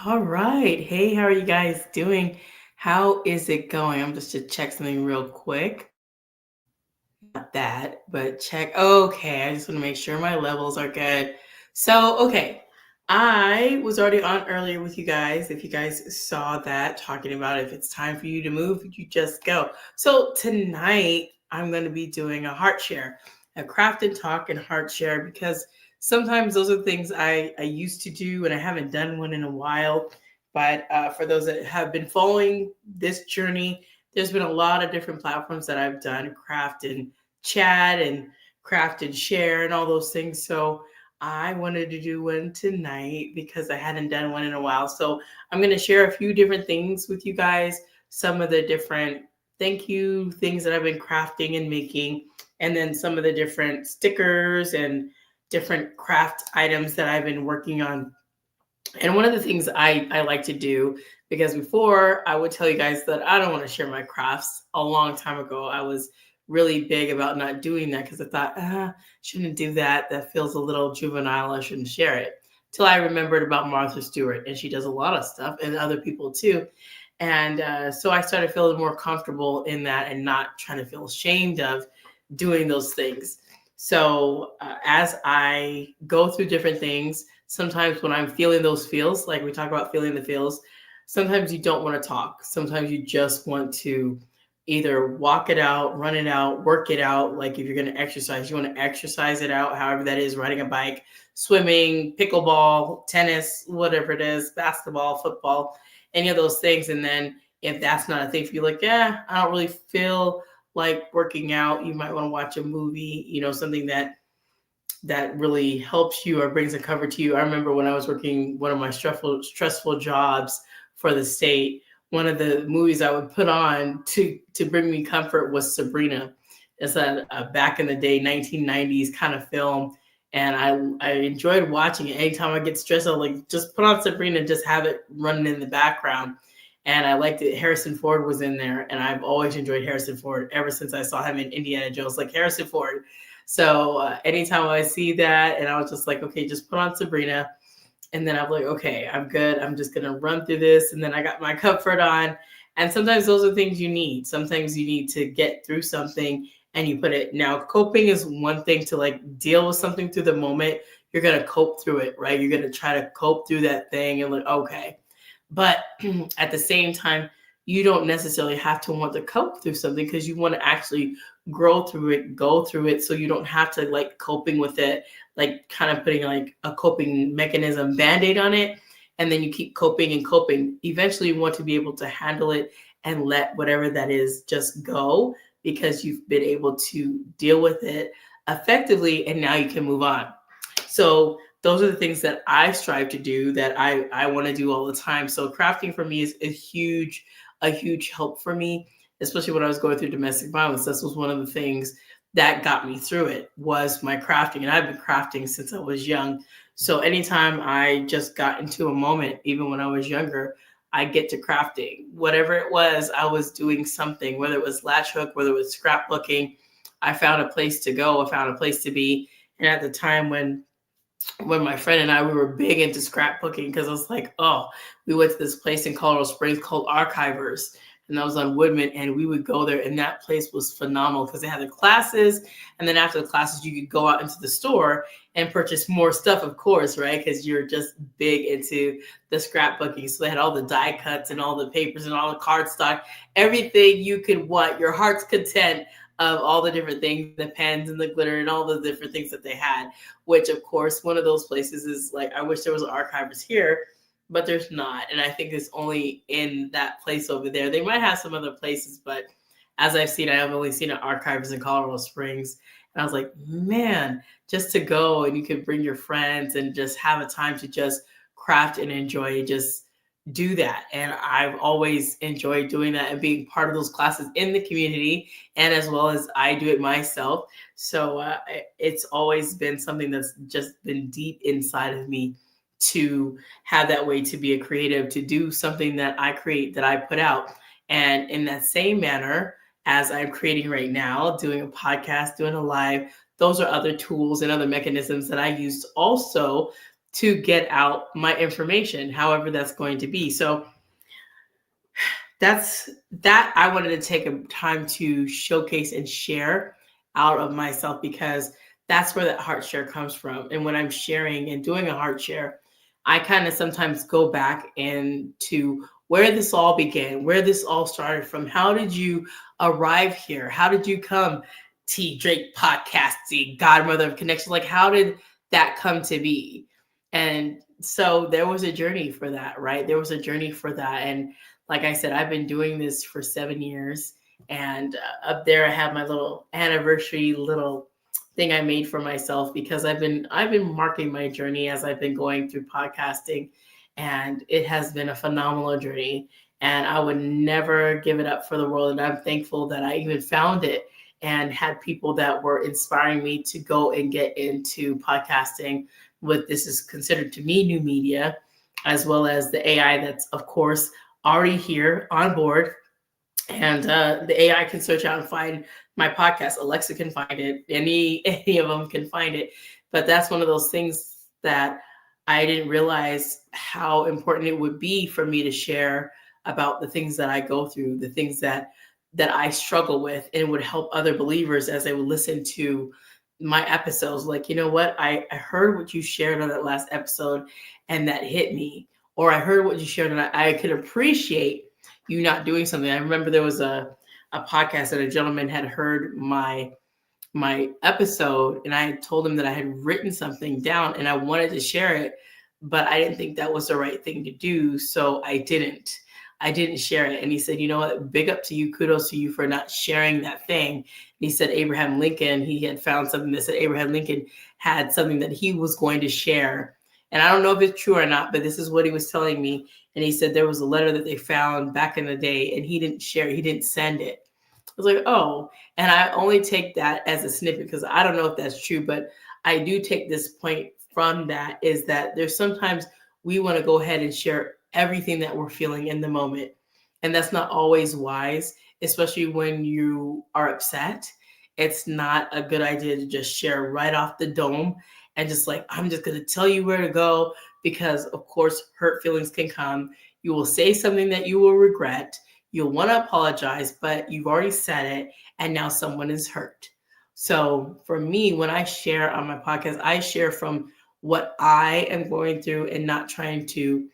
All right. Hey, how are you guys doing? How is it going? I'm just to check something real quick. Not that, but check. Okay, I just want to make sure my levels are good. Okay. I was already on earlier with you guys. If you guys saw that, talking about if it's time for you to move, you just go. So tonight, I'm going to be doing a heart share, a craft and talk and heart share, because sometimes those are things I used to do and I haven't done one in a while. But for those that have been following this journey, there's been a lot of different platforms that I've done craft and chat and craft and share and all those things. So I wanted to do one tonight because I hadn't done one in a while. So I'm going to share a few different things with you guys, some of the different thank you things that I've been crafting and making, and then some of the different stickers and different craft items that I've been working on. And one of the things I like to do, because before I would tell you guys that I don't want to share my crafts. A long time ago, I was really big about not doing that because I thought, shouldn't do that. That feels a little juvenile. I shouldn't share it. Till I remembered about Martha Stewart, and she does a lot of stuff, and other people too. And so I started feeling more comfortable in that and not trying to feel ashamed of doing those things. So as I go through different things, sometimes when I'm feeling those feels, like we talk about feeling the feels, sometimes you don't want to talk. Sometimes you just want to either walk it out, run it out, work it out. Like if you're going to exercise, you want to exercise it out, however that is, riding a bike, swimming, pickleball, tennis, whatever it is, basketball, football, any of those things. And then if that's not a thing for you, like, yeah, I don't really feel like working out, you might want to watch a movie, something that really helps you or brings a comfort to you. I remember when I was working one of my stressful jobs for the state, one of the movies I would put on to bring me comfort was Sabrina. It's a back in the day 1990s kind of film, and I enjoyed watching it. Anytime I get stressed, I'll like just put on Sabrina and just have it running in the background. And I liked it. Harrison Ford was in there, and I've always enjoyed Harrison Ford ever since I saw him in Indiana Jones. Like Harrison Ford, so anytime I see that, and I was just like, okay, just put on Sabrina. And then I'm like, okay, I'm good. I'm just going to run through this. And then I got my comfort on. And sometimes those are things you need. Sometimes you need to get through something and you put it. Now, coping is one thing to like deal with something through the moment. You're going to cope through it, right? You're going to try to cope through that thing and like, okay. But at the same time, you don't necessarily have to want to cope through something because you want to actually grow through it, go through it, so you don't have to like coping with it, like kind of putting like a coping mechanism band-aid on it, and then you keep coping and coping. Eventually you want to be able to handle it and let whatever that is just go because you've been able to deal with it effectively and now you can move on. So those are the things that I strive to do, that I want to do all the time. So crafting for me is a huge help for me, especially when I was going through domestic violence. This was one of the things that got me through it, was my crafting. And I've been crafting since I was young. So anytime I just got into a moment, even when I was younger, I get to crafting. Whatever it was, I was doing something, whether it was latch hook, whether it was scrapbooking. I found a place to go. I found a place to be. And at the time when my friend and I, we were big into scrapbooking, because I was like, oh, we went to this place in Colorado Springs called Archivers, and that was on Woodman, and we would go there, and that place was phenomenal because they had the classes, and then after the classes, you could go out into the store and purchase more stuff, of course, right? Because you're just big into the scrapbooking. So they had all the die cuts and all the papers and all the cardstock, everything you could want, your heart's content of all the different things, the pens and the glitter and all the different things that they had, which of course, one of those places is like, I wish there was Archivers here, but there's not. And I think it's only in that place over there. They might have some other places, but as I've seen, I've only seen an Archivers in Colorado Springs. And I was like, man, just to go and you could bring your friends and just have a time to just craft and enjoy, just do that. And I've always enjoyed doing that and being part of those classes in the community, and as well as I do it myself. So it's always been something that's just been deep inside of me, to have that way to be a creative, to do something that I create, that I put out. And in that same manner, as I'm creating right now, doing a podcast, doing a live, those are other tools and other mechanisms that I use also to get out my information, however that's going to be. So that's that I wanted to take a time to showcase and share out of myself, because that's where that heart share comes from. And when I'm sharing and doing a heart share, I kind of sometimes go back and to where this all began, where this all started from. How did you arrive here? How did you come T Drake podcasting, godmother of connection? Like, how did that come to be? And so there was a journey for that, right? There was a journey for that. And like I said, I've been doing this for 7 years. And up there, I have my little anniversary little thing I made for myself, because I've been marking my journey as I've been going through podcasting, and it has been a phenomenal journey. And I would never give it up for the world. And I'm thankful that I even found it and had people that were inspiring me to go and get into podcasting. What this is considered to me new media, as well as the AI that's, of course, already here on board. And the AI can search out and find my podcast. Alexa can find it. Any of them can find it. But that's one of those things that I didn't realize how important it would be for me to share about the things that I go through, the things that I struggle with, and would help other believers as they would listen to my episodes. Like, you know what? I heard what you shared on that last episode, and that hit me. Or I heard what you shared, and I could appreciate you not doing something. I remember there was a podcast that a gentleman had heard my episode, and I had told him that I had written something down and I wanted to share it, but I didn't think that was the right thing to do. So I didn't share it. And he said, you know what, big up to you. Kudos to you for not sharing that thing. And he said Abraham Lincoln, he had found something that said Abraham Lincoln had something that he was going to share. And I don't know if it's true or not, but this is what he was telling me. And he said there was a letter that they found back in the day, and he didn't share it. He didn't send it. I was like, oh, and I only take that as a snippet, because I don't know if that's true, but I do take this point from that, is that there's sometimes we want to go ahead and share everything that we're feeling in the moment. And that's not always wise, especially when you are upset. It's not a good idea to just share right off the dome and just like, I'm just going to tell you where to go, because of course, hurt feelings can come. You will say something that you will regret. You'll want to apologize, but you've already said it, and now someone is hurt. So for me, when I share on my podcast, I share from what I am going through and not trying to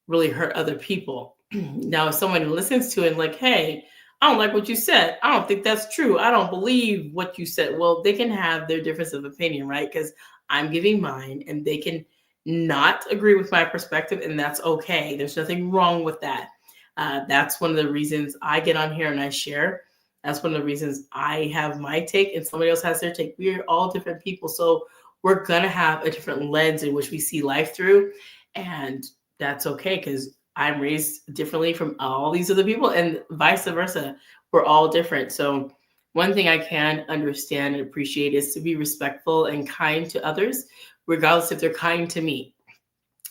really hurt other people. Now, if someone listens to it and like, hey, I don't like what you said. I don't think that's true. I don't believe what you said. Well, they can have their difference of opinion, right? Because I'm giving mine, and they can not agree with my perspective, and that's okay. There's nothing wrong with that. That's one of the reasons I get on here and I share. That's one of the reasons I have my take and somebody else has their take. We're all different people. So we're going to have a different lens in which we see life through. And that's okay, because I'm raised differently from all these other people, and vice versa. We're all different. So one thing I can understand and appreciate is to be respectful and kind to others, regardless if they're kind to me.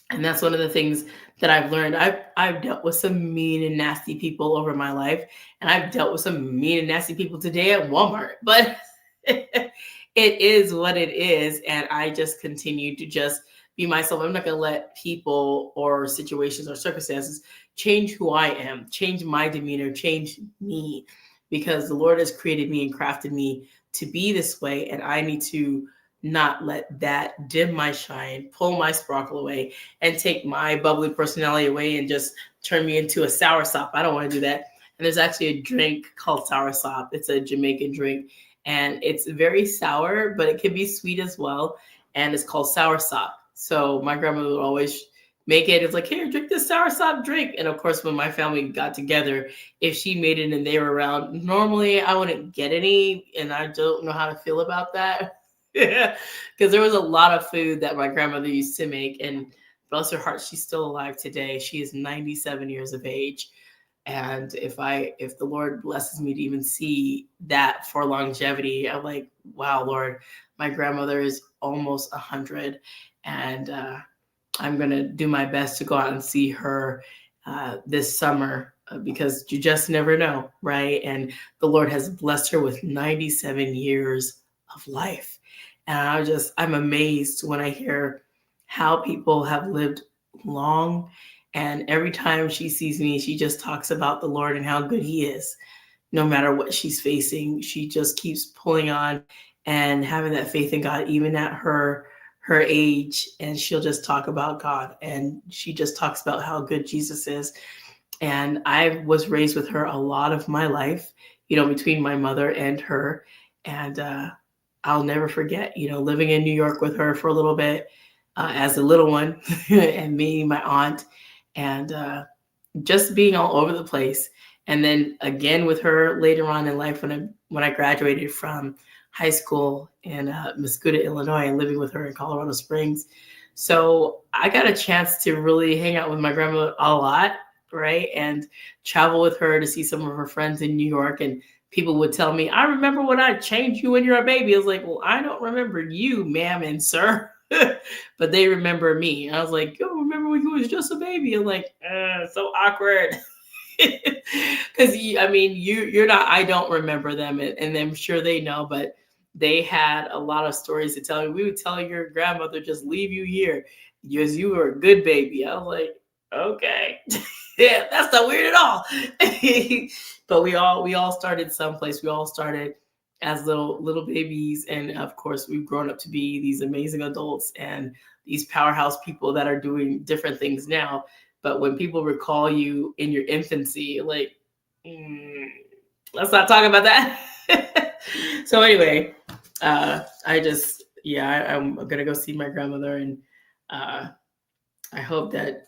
And that's one of the things that I've learned. I've dealt with some mean and nasty people over my life, and I've dealt with some mean and nasty people today at Walmart. But it is what it is, and I just continue to just be myself. I'm not going to let people or situations or circumstances change who I am, change my demeanor, change me, because the Lord has created me and crafted me to be this way, and I need to not let that dim my shine, pull my sparkle away, and take my bubbly personality away and just turn me into a soursop. I don't want to do that. And there's actually a drink called soursop. It's a Jamaican drink, and it's very sour, but it can be sweet as well. And it's called soursop. So my grandmother would always make it. It's like, here, drink this soursop drink. And of course, when my family got together, if she made it and they were around, normally I wouldn't get any, and I don't know how to feel about that. Yeah, because there was a lot of food that my grandmother used to make, and bless her heart, she's still alive today. She is 97 years of age. And if the Lord blesses me to even see that for longevity, I'm like, wow, Lord, my grandmother is almost 100, and I'm gonna do my best to go out and see her this summer, because you just never know, right? And the Lord has blessed her with 97 years of life. And I'm amazed when I hear how people have lived long. And every time she sees me, she just talks about the Lord and how good He is. No matter what she's facing, she just keeps pulling on and having that faith in God, even at her age. And she'll just talk about God, and she just talks about how good Jesus is. And I was raised with her a lot of my life, between my mother and her. And I'll never forget, living in New York with her for a little bit as a little one, and me, my aunt, and just being all over the place. And then again with her later on in life when I graduated from high school in Mascoutah, Illinois, and living with her in Colorado Springs. So I got a chance to really hang out with my grandmother a lot, right? And travel with her to see some of her friends in New York. And people would tell me, I remember when I changed you when you were a baby. I was like, well, I don't remember you, ma'am and sir. But they remember me. I was like, yo, remember when you was just a baby? I'm like, so awkward. Because you're not, I don't remember them, and I'm sure they know, but they had a lot of stories to tell me. We would tell your grandmother, just leave you here because you were a good baby. I was like, okay. Yeah, that's not weird at all. But we all started someplace. We all started as little babies, and of course we've grown up to be these amazing adults and these powerhouse people that are doing different things now. But when people recall you in your infancy, like, let's not talk about that. So anyway, I'm gonna go see my grandmother, and I hope that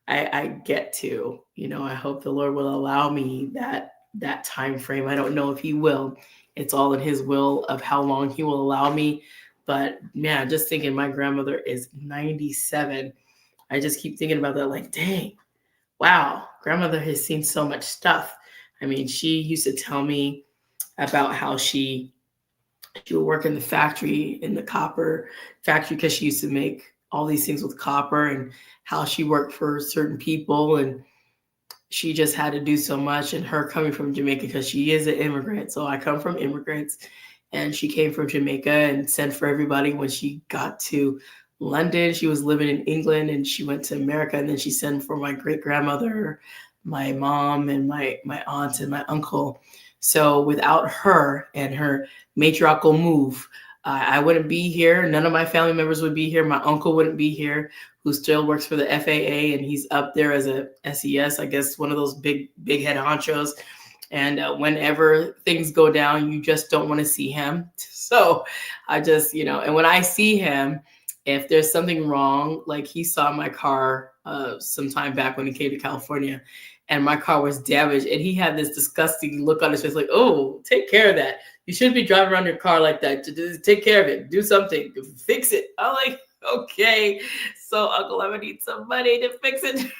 I get to, I hope the Lord will allow me that time frame. I don't know if He will. It's all in His will of how long He will allow me. But man, just thinking my grandmother is 97. I just keep thinking about that, like, dang, wow, grandmother has seen so much stuff. I mean, she used to tell me about how she would work in the factory, in the copper factory, because she used to make all these things with copper, and how she worked for certain people, and she just had to do so much. And her coming from Jamaica, because she is an immigrant. So I come from immigrants, and she came from Jamaica and sent for everybody. When she got to London, she was living in England, and she went to America, and then she sent for my great grandmother, my mom, and my aunt and my uncle. So without her and her matriarchal move, I wouldn't be here. None of my family members would be here. My uncle wouldn't be here, who still works for the FAA, and he's up there as a SES, I guess, one of those big head honchos. And whenever things go down, you just don't want to see him. So I just, and when I see him, if there's something wrong, like he saw my car sometime back when he came to California, and my car was damaged, and he had this disgusting look on his face, like, oh, take care of that. You shouldn't be driving around your car like that. Just take care of it. Do something. Fix it. I'm like, okay, so Uncle, I'm gonna need some money to fix it.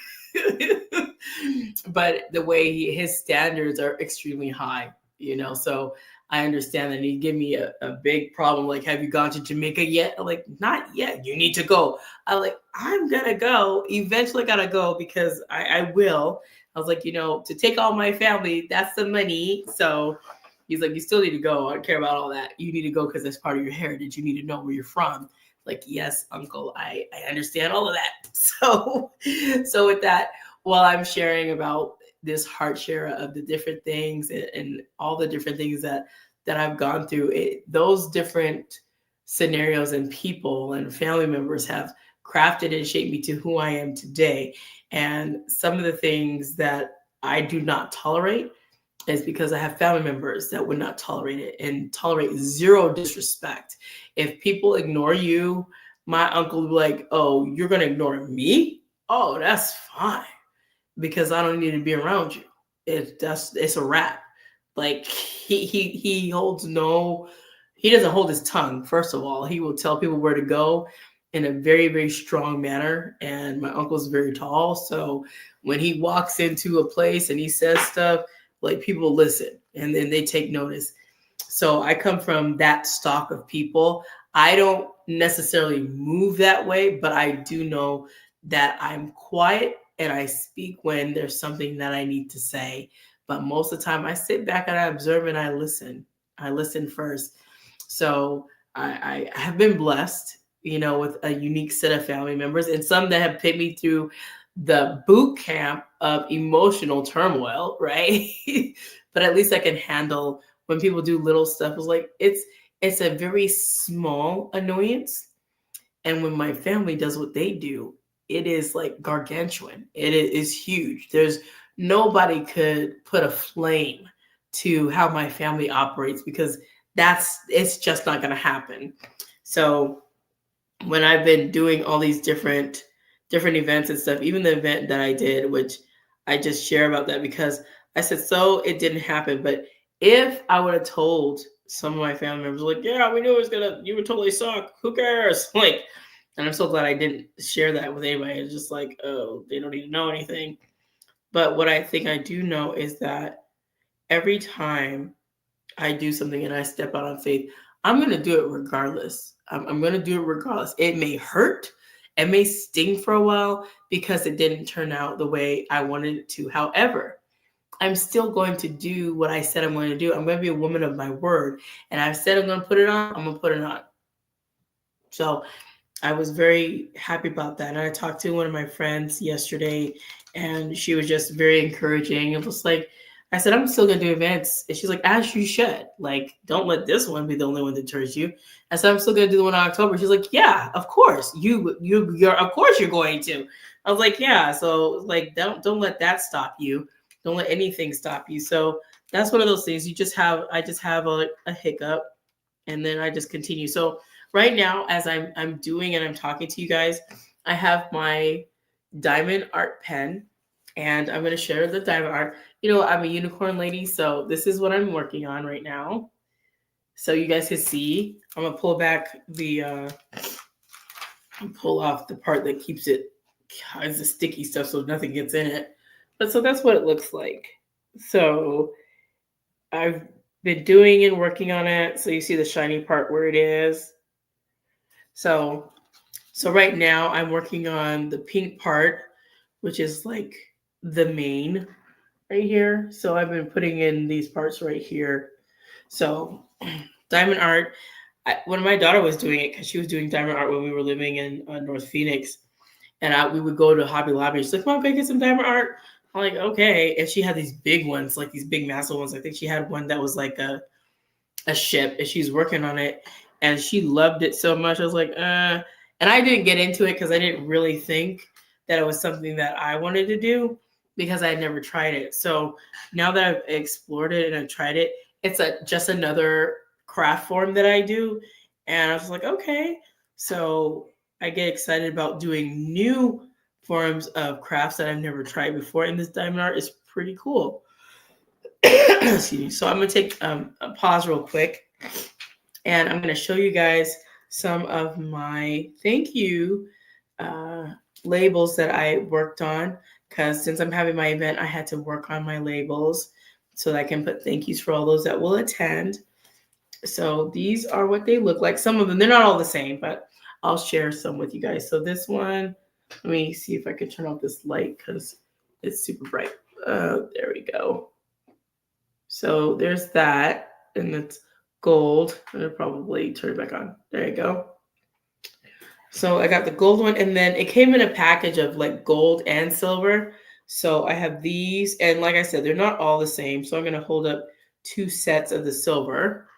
But the way his standards are extremely high, so I understand that he give me a big problem. Like, have you gone to Jamaica yet? I'm like, not yet. You need to go. I'm gonna go. Eventually gotta go, because I will. I was like, to take all my family, that's the money. So he's like, you still need to go. I don't care about all that. You need to go because that's part of your heritage. You need to know where you're from. Like, yes, Uncle, I understand all of that. So with that, while I'm sharing about this heart share of the different things and all the different things that I've gone through, those different scenarios and people and family members have crafted and shaped me to who I am today. And some of the things that I do not tolerate is because I have family members that would not tolerate it and tolerate zero disrespect. If people ignore you, my uncle would be like, oh, you're going to ignore me? Oh, that's fine, because I don't need to be around you. It's a wrap. Like, he holds no, he doesn't hold his tongue. First of all, he will tell people where to go in a very, very strong manner. And my uncle's very tall. So when he walks into a place and he says stuff, like, people listen and then they take notice. So I come from that stock of people. I don't necessarily move that way, but I do know that I'm quiet and I speak when there's something that I need to say. But most of the time I sit back and I observe and I listen. I listen first. So I have been blessed. with a unique set of family members, and some that have put me through the boot camp of emotional turmoil, right? But at least I can handle when people do little stuff. It's like it's a very small annoyance, and when my family does what they do, it is like gargantuan. It is huge. There's nobody could put a flame to how my family operates, because it's just not going to happen. So when I've been doing all these different events and stuff, even the event that I did, which I just share about that because I said, so it didn't happen. But if I would have told some of my family members, like, yeah, we knew you would totally suck. Who cares? Like, and I'm so glad I didn't share that with anybody. It's just like, oh, they don't even know anything. But what I think I do know is that every time I do something and I step out on faith, I'm going to do it regardless. I'm going to do it regardless. It may hurt. It may sting for a while because it didn't turn out the way I wanted it to. However, I'm still going to do what I said I'm going to do. I'm going to be a woman of my word. And I've said I'm going to put it on. I'm going to put it on. So I was very happy about that. And I talked to one of my friends yesterday, and she was just very encouraging. It was like, I said, I'm still going to do events. And she's like, as you should. Like, don't let this one be the only one that deters you. I said, I'm still going to do the one in October. She's like, yeah, of course. You're of course you're going to. I was like, yeah. So like, don't let that stop you. Don't let anything stop you. So that's one of those things. I just have a hiccup, and then I just continue. So right now, as I'm doing and I'm talking to you guys, I have my diamond art pen, and I'm going to share the diamond art. I'm a unicorn lady, so this is what I'm working on right now. So you guys can see. I'm going to pull back pull off the part that keeps it as the sticky stuff so nothing gets in it. But so that's what it looks like. So I've been doing and working on it. So you see the shiny part where it is. So right now I'm working on the pink part, which is like the main right here. So I've been putting in these parts right here. So diamond art, when my daughter was doing it, because she was doing diamond art when we were living in North Phoenix, and we would go to Hobby Lobby. She's like, "Mom, can I get some diamond art?" I'm like, "Okay." And she had these big ones, like these big massive ones. I think she had one that was like a ship, and she's working on it, and she loved it so much. I was like, and I didn't get into it because I didn't really think that it was something that I wanted to do because I had never tried it. So now that I've explored it and I've tried it, it's just another craft form that I do. And I was like, okay. So I get excited about doing new forms of crafts that I've never tried before. And this diamond art is pretty cool. Excuse me. So I'm going to take a pause real quick, and I'm going to show you guys some of my thank you labels that I worked on, because since I'm having my event, I had to work on my labels so that I can put thank yous for all those that will attend. So these are what they look like. Some of them, they're not all the same, but I'll share some with you guys. So this one, let me see if I can turn off this light because it's super bright. There we go. So there's that, and it's gold. I'll probably turn it back on. There you go. So I got the gold one, and then it came in a package of like gold and silver. So I have these, and like I said, they're not all the same. So I'm going to hold up 2 sets of the silver.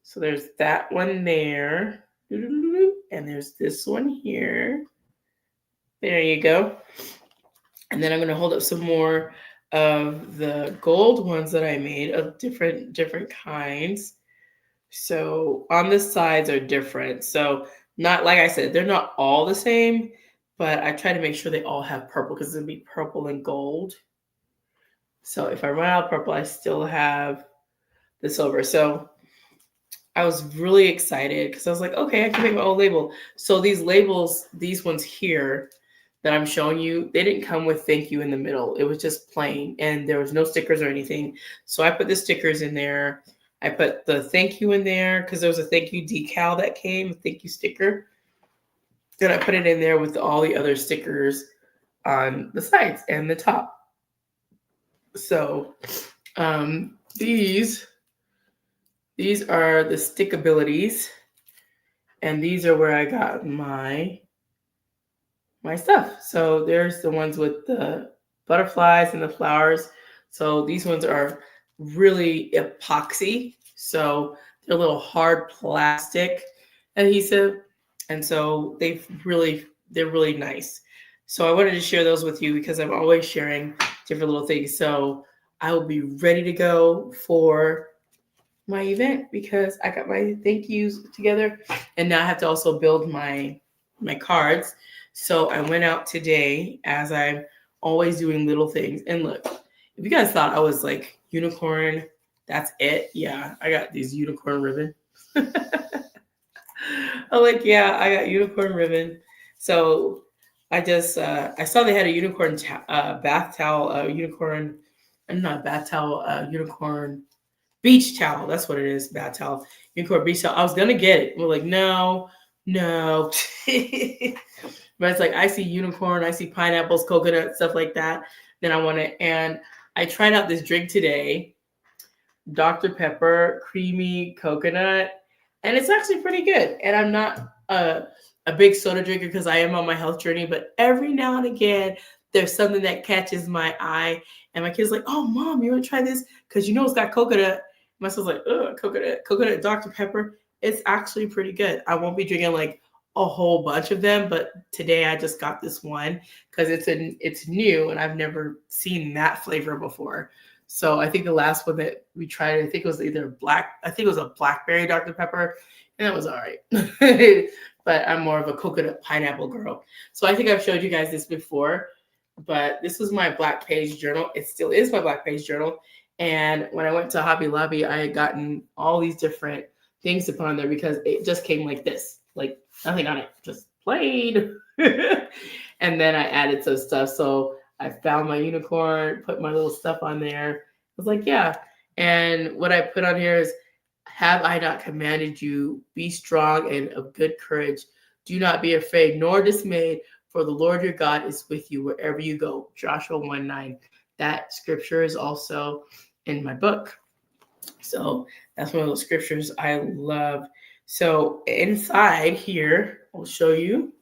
So there's that one there, and there's this one here. There you go. And then I'm going to hold up some more of the gold ones that I made of different kinds. So on the sides are different. So not, like I said, they're not all the same, but I try to make sure they all have purple because it's going to be purple and gold. So if I run out of purple, I still have the silver. So I was really excited because I was like, okay, I can make my own label. So these labels, these ones here that I'm showing you, they didn't come with thank you in the middle. It was just plain, and there was no stickers or anything. So I put the stickers in there. I put the thank you in there because there was a thank you decal that came, a thank you sticker. Then I put it in there with all the other stickers on the sides and the top. So these are the stickabilities. And these are where I got my stuff. So there's the ones with the butterflies and the flowers. So these ones are really epoxy. So they're a little hard plastic adhesive. And so they're really nice. So I wanted to share those with you because I'm always sharing different little things. So I will be ready to go for my event because I got my thank yous together, and now I have to also build my cards. So I went out today, as I'm always doing little things. And look, if you guys thought I was like unicorn, that's it. Yeah, I got these unicorn ribbon. I'm like, yeah, I got unicorn ribbon. So I just I saw they had a unicorn bath towel, unicorn, not bath towel, unicorn beach towel. That's what it is. Bath towel. Unicorn beach towel. I was gonna get it. We're like, no. But it's like I see unicorn, I see pineapples, coconut, stuff like that. Then I want it. And I tried out this drink today, Dr. Pepper, creamy coconut, and it's actually pretty good. And I'm not a big soda drinker because I am on my health journey, but every now and again, there's something that catches my eye. And my kid's like, oh, Mom, you want to try this? Because you know it's got coconut. My son's like, ugh, coconut Dr. Pepper. It's actually pretty good. I won't be drinking like a whole bunch of them, but today I just got this one because it's new and I've never seen that flavor before. So I think the last one that we tried, I think it was a blackberry Dr. Pepper, and that was all right. But I'm more of a coconut pineapple girl. So I think I've showed you guys this before, but this was my Black Page journal. It still is my Black Page journal. And when I went to Hobby Lobby, I had gotten all these different things to put on there because it just came like this, like nothing on it, just plain. And then I added some stuff. So I found my unicorn, put my little stuff on there. I was like, yeah. And what I put on here is, have I not commanded you? Be strong and of good courage. Do not be afraid nor dismayed, for the Lord your God is with you wherever you go. Joshua 1:9. That scripture is also in my book. So that's one of those scriptures I love. So inside here, I'll show you.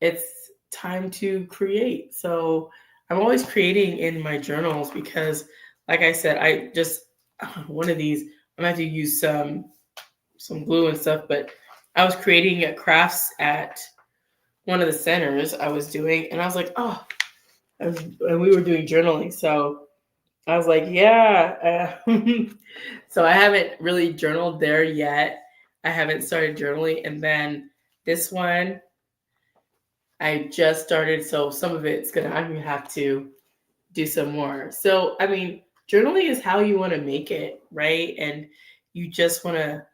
It's time to create. So I'm always creating in my journals because, like I said, I just one of these. I'm gonna have to use some glue and stuff. But I was creating crafts at one of the centers I was doing, and I was like, oh, and we were doing journaling. So I was like, yeah. So I haven't really journaled there yet. I haven't started journaling, and then this one I just started, so some of I'm gonna have to do some more. So I mean, journaling is how you want to make it, right? And you just want to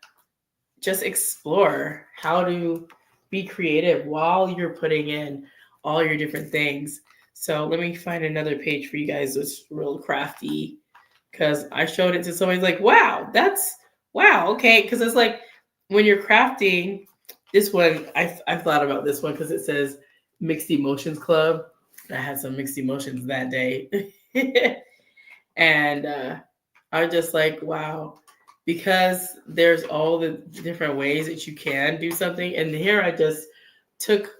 just explore how to be creative while you're putting in all your different things. So let me find another page for you guys that's real crafty, because I showed it to somebody like, wow, okay. Because it's like when you're crafting this one, I've thought about this one because it says Mixed Emotions Club. I had some mixed emotions that day. And I was just like, wow, because there's all the different ways that you can do something. And here I just took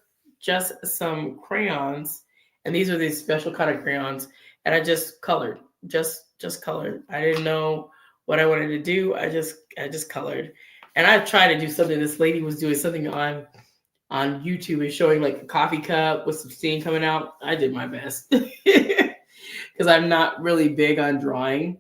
just some crayons, and these are these special kind of crayons, and I just colored, just colored. I didn't know what I wanted to do. I just colored. And I tried to do something. This lady was doing something on YouTube and showing like a coffee cup with some steam coming out. I did my best because I'm not really big on drawing.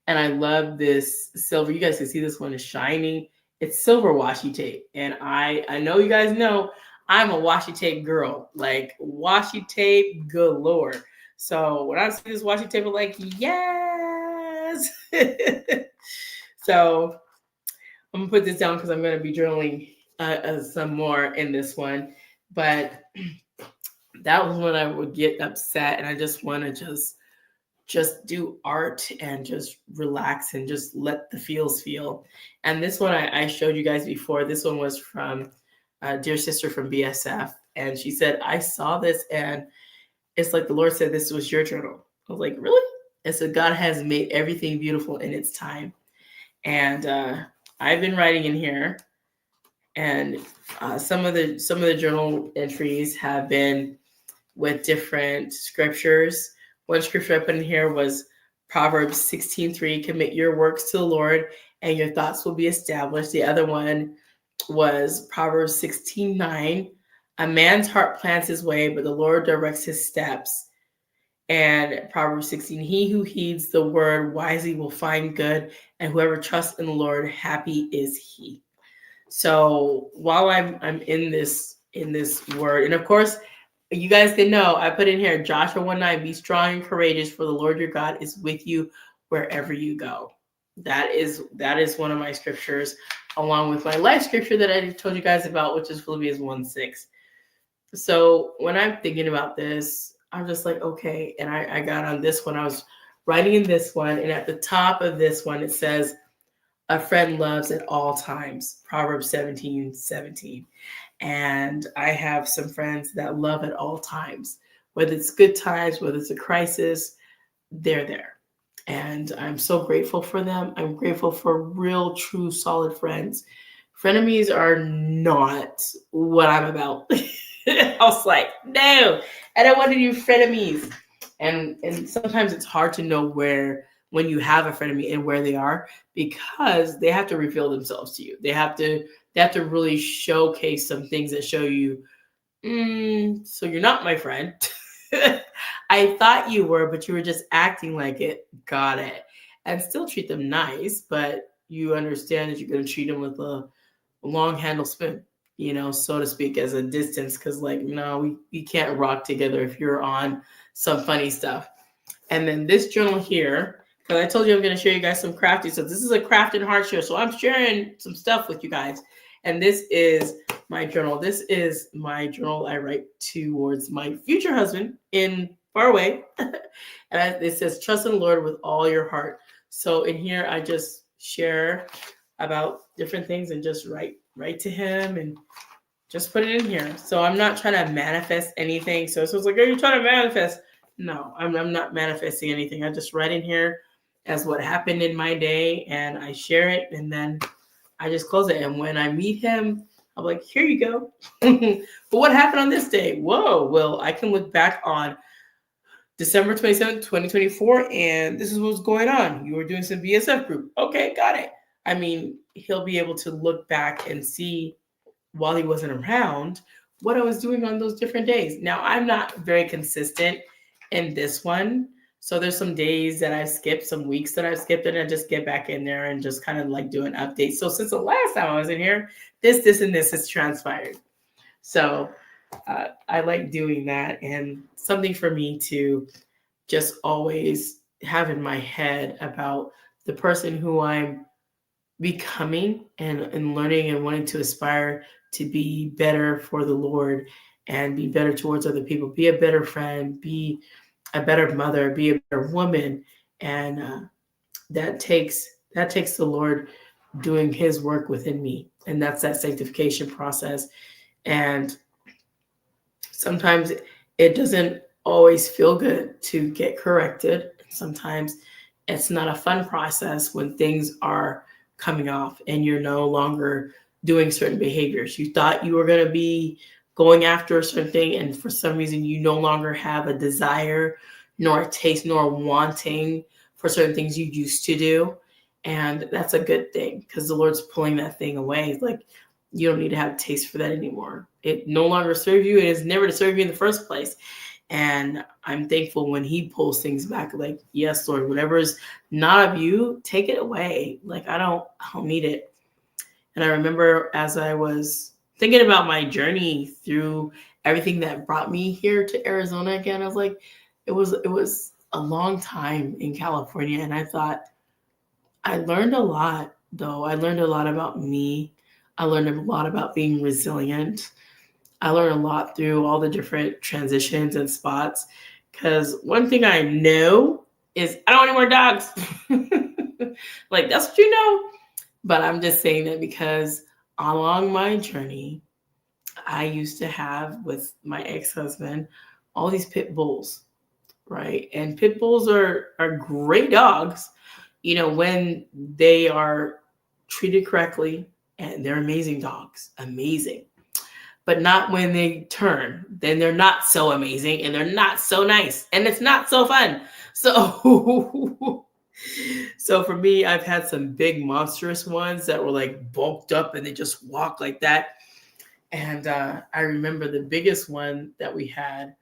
And I love this silver. You guys can see this one is shiny. It's silver washi tape. And I know you guys know I'm a washi tape girl, like washi tape galore. So when I see this washi tape, I'm like, yes. So I'm gonna put this down because I'm gonna be journaling some more in this one. But that was when I would get upset and I just want to just do art and just relax and just let the feels feel. And this one I showed you guys before. This one was from a dear sister from BSF. And she said, I saw this and it's like the Lord said, this was your journal. I was like, really? And so God has made everything beautiful in its time. And I've been writing in here. And some of the journal entries have been with different scriptures. One scripture I put in here was Proverbs 16:3, commit your works to the Lord and your thoughts will be established. The other one was Proverbs 16:9, a man's heart plans his way, but the Lord directs his steps. And Proverbs 16, he who heeds the word wisely will find good, and whoever trusts in the Lord, happy is he. So while I'm in this word, and of course, you guys can know I put in here Joshua 1:9, be strong and courageous, for the Lord your God is with you wherever you go. That is one of my scriptures, along with my life scripture that I told you guys about, which is Philippians 1:6. So when I'm thinking about this, I'm just like, okay. And I got on this one. I was writing in this one, and at the top of this one, it says, a friend loves at all times, Proverbs 17:17. And I have some friends that love at all times, whether it's good times, whether it's a crisis, they're there. And I'm so grateful for them. I'm grateful for real, true, solid friends. Frenemies are not what I'm about. I was like, no, I don't want to do frenemies. And sometimes it's hard to know when you have a frenemy and where they are, because they have to reveal themselves to you. They have to really showcase some things that show you, so you're not my friend. I thought you were, but you were just acting like it. Got it. And still treat them nice, but you understand that you're going to treat them with a long handle spoon, so to speak, as a distance. Because, like, no, we can't rock together if you're on some funny stuff. And then this journal here, because I told you I'm going to show you guys some crafty stuff. This is a craft and heart show, so I'm sharing some stuff with you guys. And this is my journal. This is my journal I write towards my future husband in far away. And it says, trust in the Lord with all your heart. So in here, I just share about different things and just write to him and just put it in here. So I'm not trying to manifest anything. So it's like, are you trying to manifest? No, I'm not manifesting anything. I just write in here as what happened in my day, and I share it, and then I just close it. And when I meet him, I'm like, here you go. But what happened on this day? Whoa, well, I can look back on December 27th, 2024, and this is what's going on. You were doing some BSF group. Okay, got it. I mean, he'll be able to look back and see, while he wasn't around, what I was doing on those different days. Now, I'm not very consistent in this one. So there's some days that I've skipped, some weeks that I've skipped, and I just get back in there and just kind of like do an update. So since the last time I was in here, this, and this has transpired. So I like doing that, and something for me to just always have in my head about the person who I'm becoming and learning and wanting to aspire to be better for the Lord and be better towards other people, be a better friend, be a better mother, be a better woman. And that takes the Lord doing his work within me. And that's that sanctification process. And sometimes it doesn't always feel good to get corrected. Sometimes it's not a fun process when things are coming off and you're no longer doing certain behaviors. You thought you were going to be going after a certain thing, and for some reason you no longer have a desire, nor a taste, nor wanting for certain things you used to do. And that's a good thing, because the Lord's pulling that thing away. It's like, you don't need to have a taste for that anymore. It no longer serves you. It is never to serve you in the first place. And I'm thankful when he pulls things back, like, yes, Lord, whatever is not of you, take it away. Like, I don't need it. And I remember as I was thinking about my journey through everything that brought me here to Arizona again, I was like, it was a long time in California. And I thought, I learned a lot, though. I learned a lot about me. I learned a lot about being resilient. I learned a lot through all the different transitions and spots, because one thing I know is I don't want any more dogs. Like, that's what you know. But I'm just saying that because along my journey, I used to have, with my ex-husband, all these pit bulls, right? And pit bulls are great dogs, when they are treated correctly and they're amazing dogs, amazing. But not when they turn. Then they're not so amazing and they're not so nice and it's not so fun. So so for me, I've had some big monstrous ones that were like bulked up and they just walk like that. And I remember the biggest one that we had,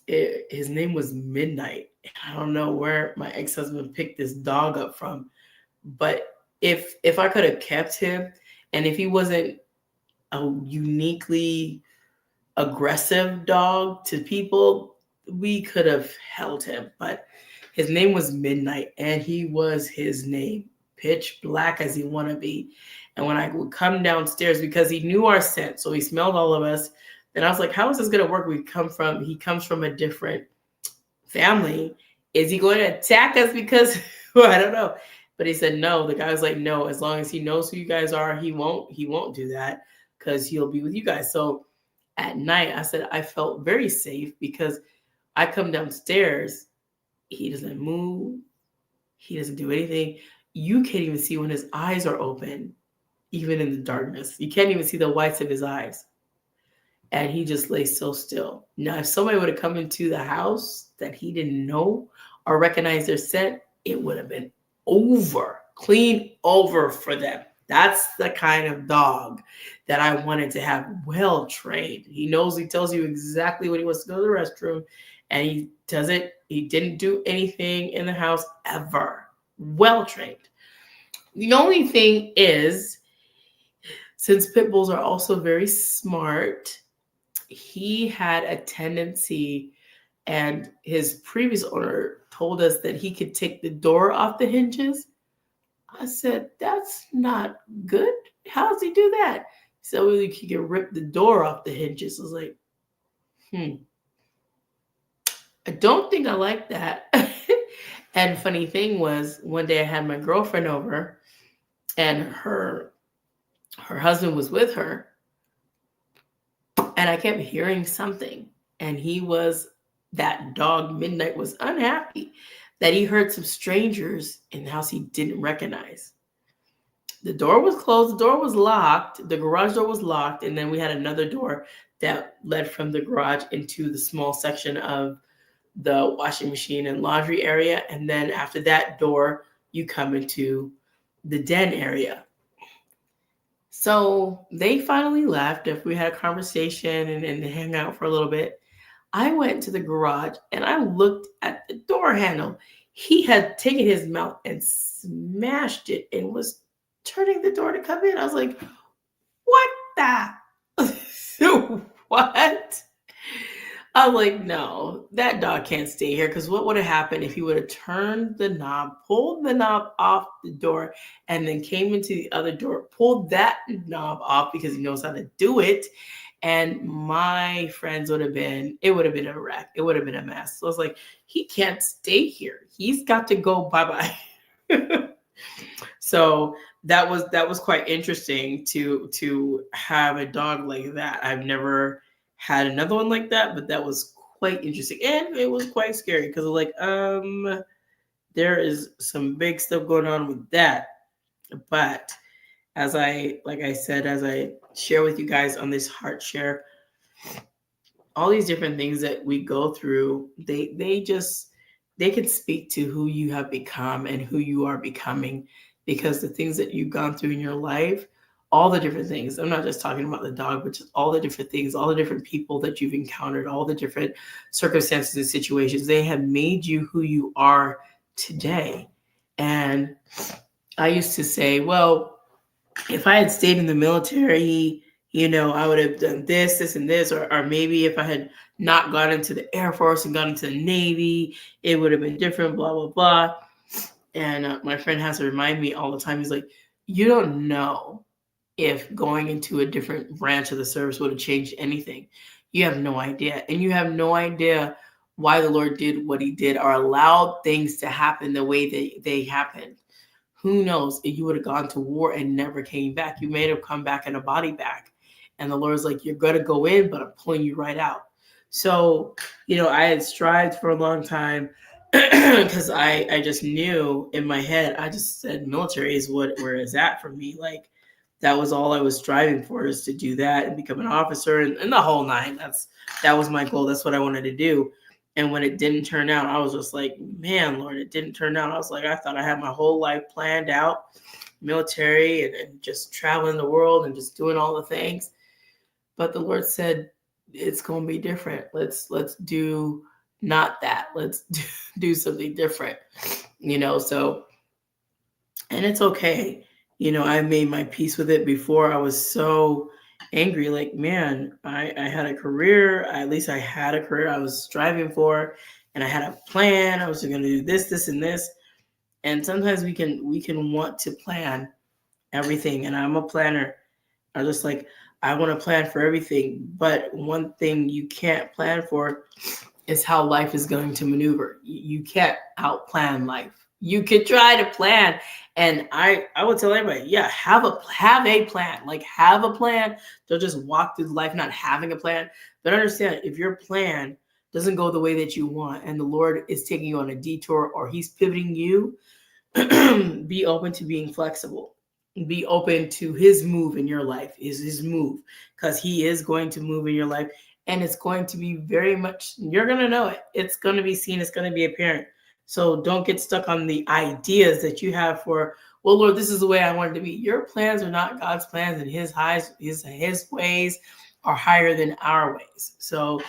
his name was Midnight. I don't know where my ex-husband picked this dog up from, but if I could have kept him, and if he wasn't a uniquely aggressive dog to people, we could have held him. But his name was Midnight, and he was his name, pitch black as he want to be. And when I would come downstairs, because he knew our scent, so he smelled all of us. And I was like, how is this going to work? He comes from a different family. Is he going to attack us because, well, I don't know. But he said, no. The guy was like, no, as long as he knows who you guys are, he won't do that because he'll be with you guys. So at night, I said, I felt very safe because I come downstairs. He doesn't move. He doesn't do anything. You can't even see when his eyes are open, even in the darkness. You can't even see the whites of his eyes. And he just lays so still. Now, if somebody would have come into the house that he didn't know or recognize their scent, it would have been over, clean over for them. That's the kind of dog that I wanted to have, well trained. He tells you exactly when he wants to go to the restroom, and he does it. He didn't do anything in the house ever. Well trained. The only thing is, since pit bulls are also very smart, he had a tendency, and his previous owner told us that he could take the door off the hinges. I said, that's not good. How does he do that? He said, well, he can rip the door off the hinges. I was like, I don't think I like that. And funny thing was, one day I had my girlfriend over, and her husband was with her, and I kept hearing something. And that dog, Midnight, was unhappy that he heard some strangers in the house he didn't recognize. The door was closed, the door was locked, the garage door was locked, and then we had another door that led from the garage into the small section of the washing machine and laundry area. And then after that door, you come into the den area. So they finally left. If we had a conversation and hang out for a little bit, I went to the garage and I looked at the door handle. He had taken his mouth and smashed it and was turning the door to come in. I was like, what the? What? I'm like, no, that dog can't stay here, because what would have happened if he would have turned the knob, pulled the knob off the door, and then came into the other door, pulled that knob off because he knows how to do it, and my friends it would have been a wreck. It would have been a mess. So I was like, he can't stay here. He's got to go bye-bye. So that was quite interesting to have a dog like that. I've never had another one like that, but that was quite interesting. And it was quite scary because like, there is some big stuff going on with that. But as I share with you guys on this heart share, all these different things that we go through, they could speak to who you have become and who you are becoming, because the things that you've gone through in your life, all the different things, I'm not just talking about the dog, but just all the different things, all the different people that you've encountered, all the different circumstances and situations, they have made you who you are today. And I used to say, well, if I had stayed in the military, I would have done this, and this, or maybe if I had not gone into the Air Force and gone into the Navy, it would have been different, blah, blah, blah. And my friend has to remind me all the time. He's like, you don't know if going into a different branch of the service would have changed anything. You have no idea. And you have no idea why the Lord did what he did or allowed things to happen the way they happened. Who knows if you would have gone to war and never came back? You may have come back in a body bag. And the Lord's like, you're going to go in, but I'm pulling you right out. So, I had strived for a long time because I just knew in my head, I just said military is where it's at for me. Like, that was all I was striving for, is to do that and become an officer and the whole nine. That was my goal. That's what I wanted to do. And when it didn't turn out, I was just like, man, Lord, it didn't turn out. I was like, I thought I had my whole life planned out, military and just traveling the world and just doing all the things. But the Lord said, it's going to be different. Let's do not that. Let's do something different, so, and it's okay. I made my peace with it. Before, I was so angry, like, man, I had a career. At least I had a career I was striving for, and I had a plan. I was going to do this, and this. And sometimes we can want to plan everything. And I'm a planner. I just like, I want to plan for everything. But one thing you can't plan for is how life is going to maneuver. You can't outplan life. You could try to plan. And I would tell everybody, yeah, have a plan. Like, have a plan. Don't just walk through life not having a plan. But understand, if your plan doesn't go the way that you want, and the Lord is taking you on a detour, or he's pivoting you, be open to being flexible. Be open to his move in your life, is his move, because he is going to move in your life. And it's going to be very much, you're going to know it. It's going to be seen. It's going to be apparent. So don't get stuck on the ideas that you have for, well, Lord, this is the way I want it to be. Your plans are not God's plans, and his ways are higher than our ways. So,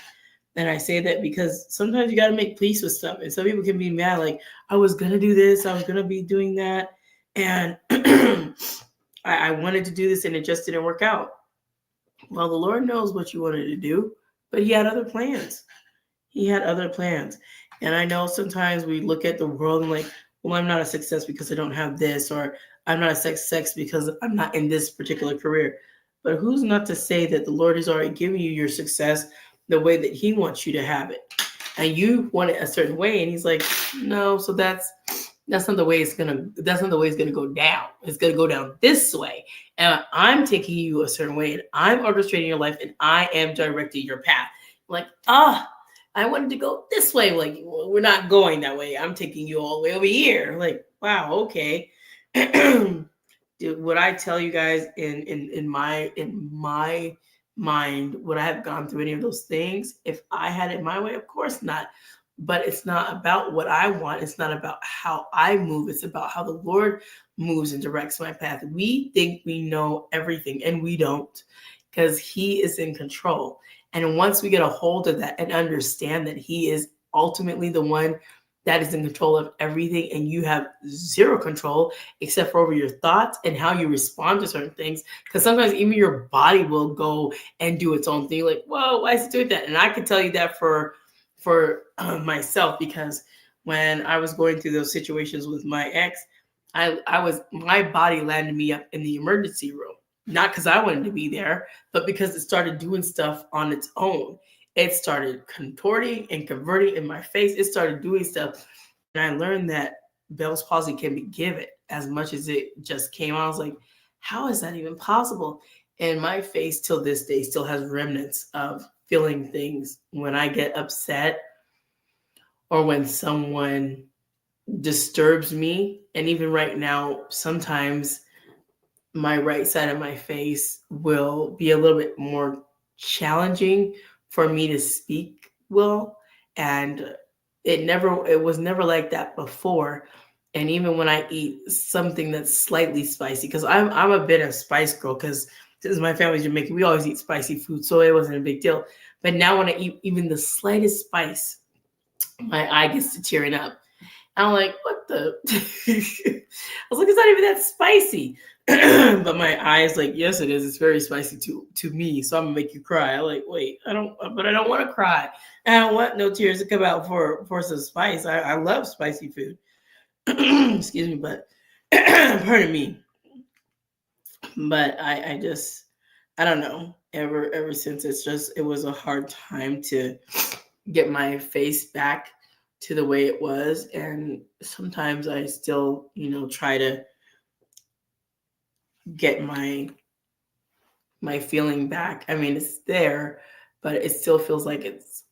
and I say that because sometimes you got to make peace with stuff. And some people can be mad, like, I was going to do this. I was going to be doing that. And I wanted to do this, and it just didn't work out. Well, the Lord knows what you wanted to do, but he had other plans. He had other plans. And I know sometimes we look at the world and like, well, I'm not a success because I don't have this, or I'm not a success because I'm not in this particular career. But who's not to say that the Lord has already given you your success the way that he wants you to have it? And you want it a certain way, and he's like, no, so that's not the way it's gonna go down. It's gonna go down this way. And I'm taking you a certain way, and I'm orchestrating your life, and I am directing your path. Like, I wanted to go this way. Like, well, we're not going that way. I'm taking you all the way over here. Like, wow, okay. Would I tell you guys in my mind, would I have gone through any of those things if I had it my way? Of course not. But it's not about what I want. It's not about how I move. It's about how the Lord moves and directs my path. We think we know everything, and we don't, because he is in control. And once we get a hold of that and understand that he is ultimately the one that is in control of everything, and you have zero control except for over your thoughts and how you respond to certain things. Because sometimes even your body will go and do its own thing. Like, whoa, why is it doing that? And I can tell you that for myself, because when I was going through those situations with my ex, my body landed me up in the emergency room. Not because I wanted to be there, but because it started doing stuff on its own. It started contorting and converting in my face. It started doing stuff. And I learned that Bell's palsy can be given as much as it just came out. I was like, how is that even possible? And my face till this day still has remnants of feeling things when I get upset or when someone disturbs me. And even right now, sometimes my right side of my face will be a little bit more challenging for me to speak well. And it was never like that before. And even when I eat something that's slightly spicy, because I'm a bit of spice girl, because since my family's Jamaican, we always eat spicy food, so it wasn't a big deal. But now when I eat even the slightest spice, my eye gets to tearing up. I'm like, what the? I was like, it's not even that spicy. But my eyes like, yes, it is. It's very spicy to me. So I'm gonna make you cry. I'm like, wait, I don't want to cry. I don't want no tears to come out for some spice. I love spicy food. Excuse me, but pardon me. But I just, I don't know. Ever since it was a hard time to get my face back to the way it was. And sometimes I still, try to get my feeling back. I mean, it's there, but it still feels like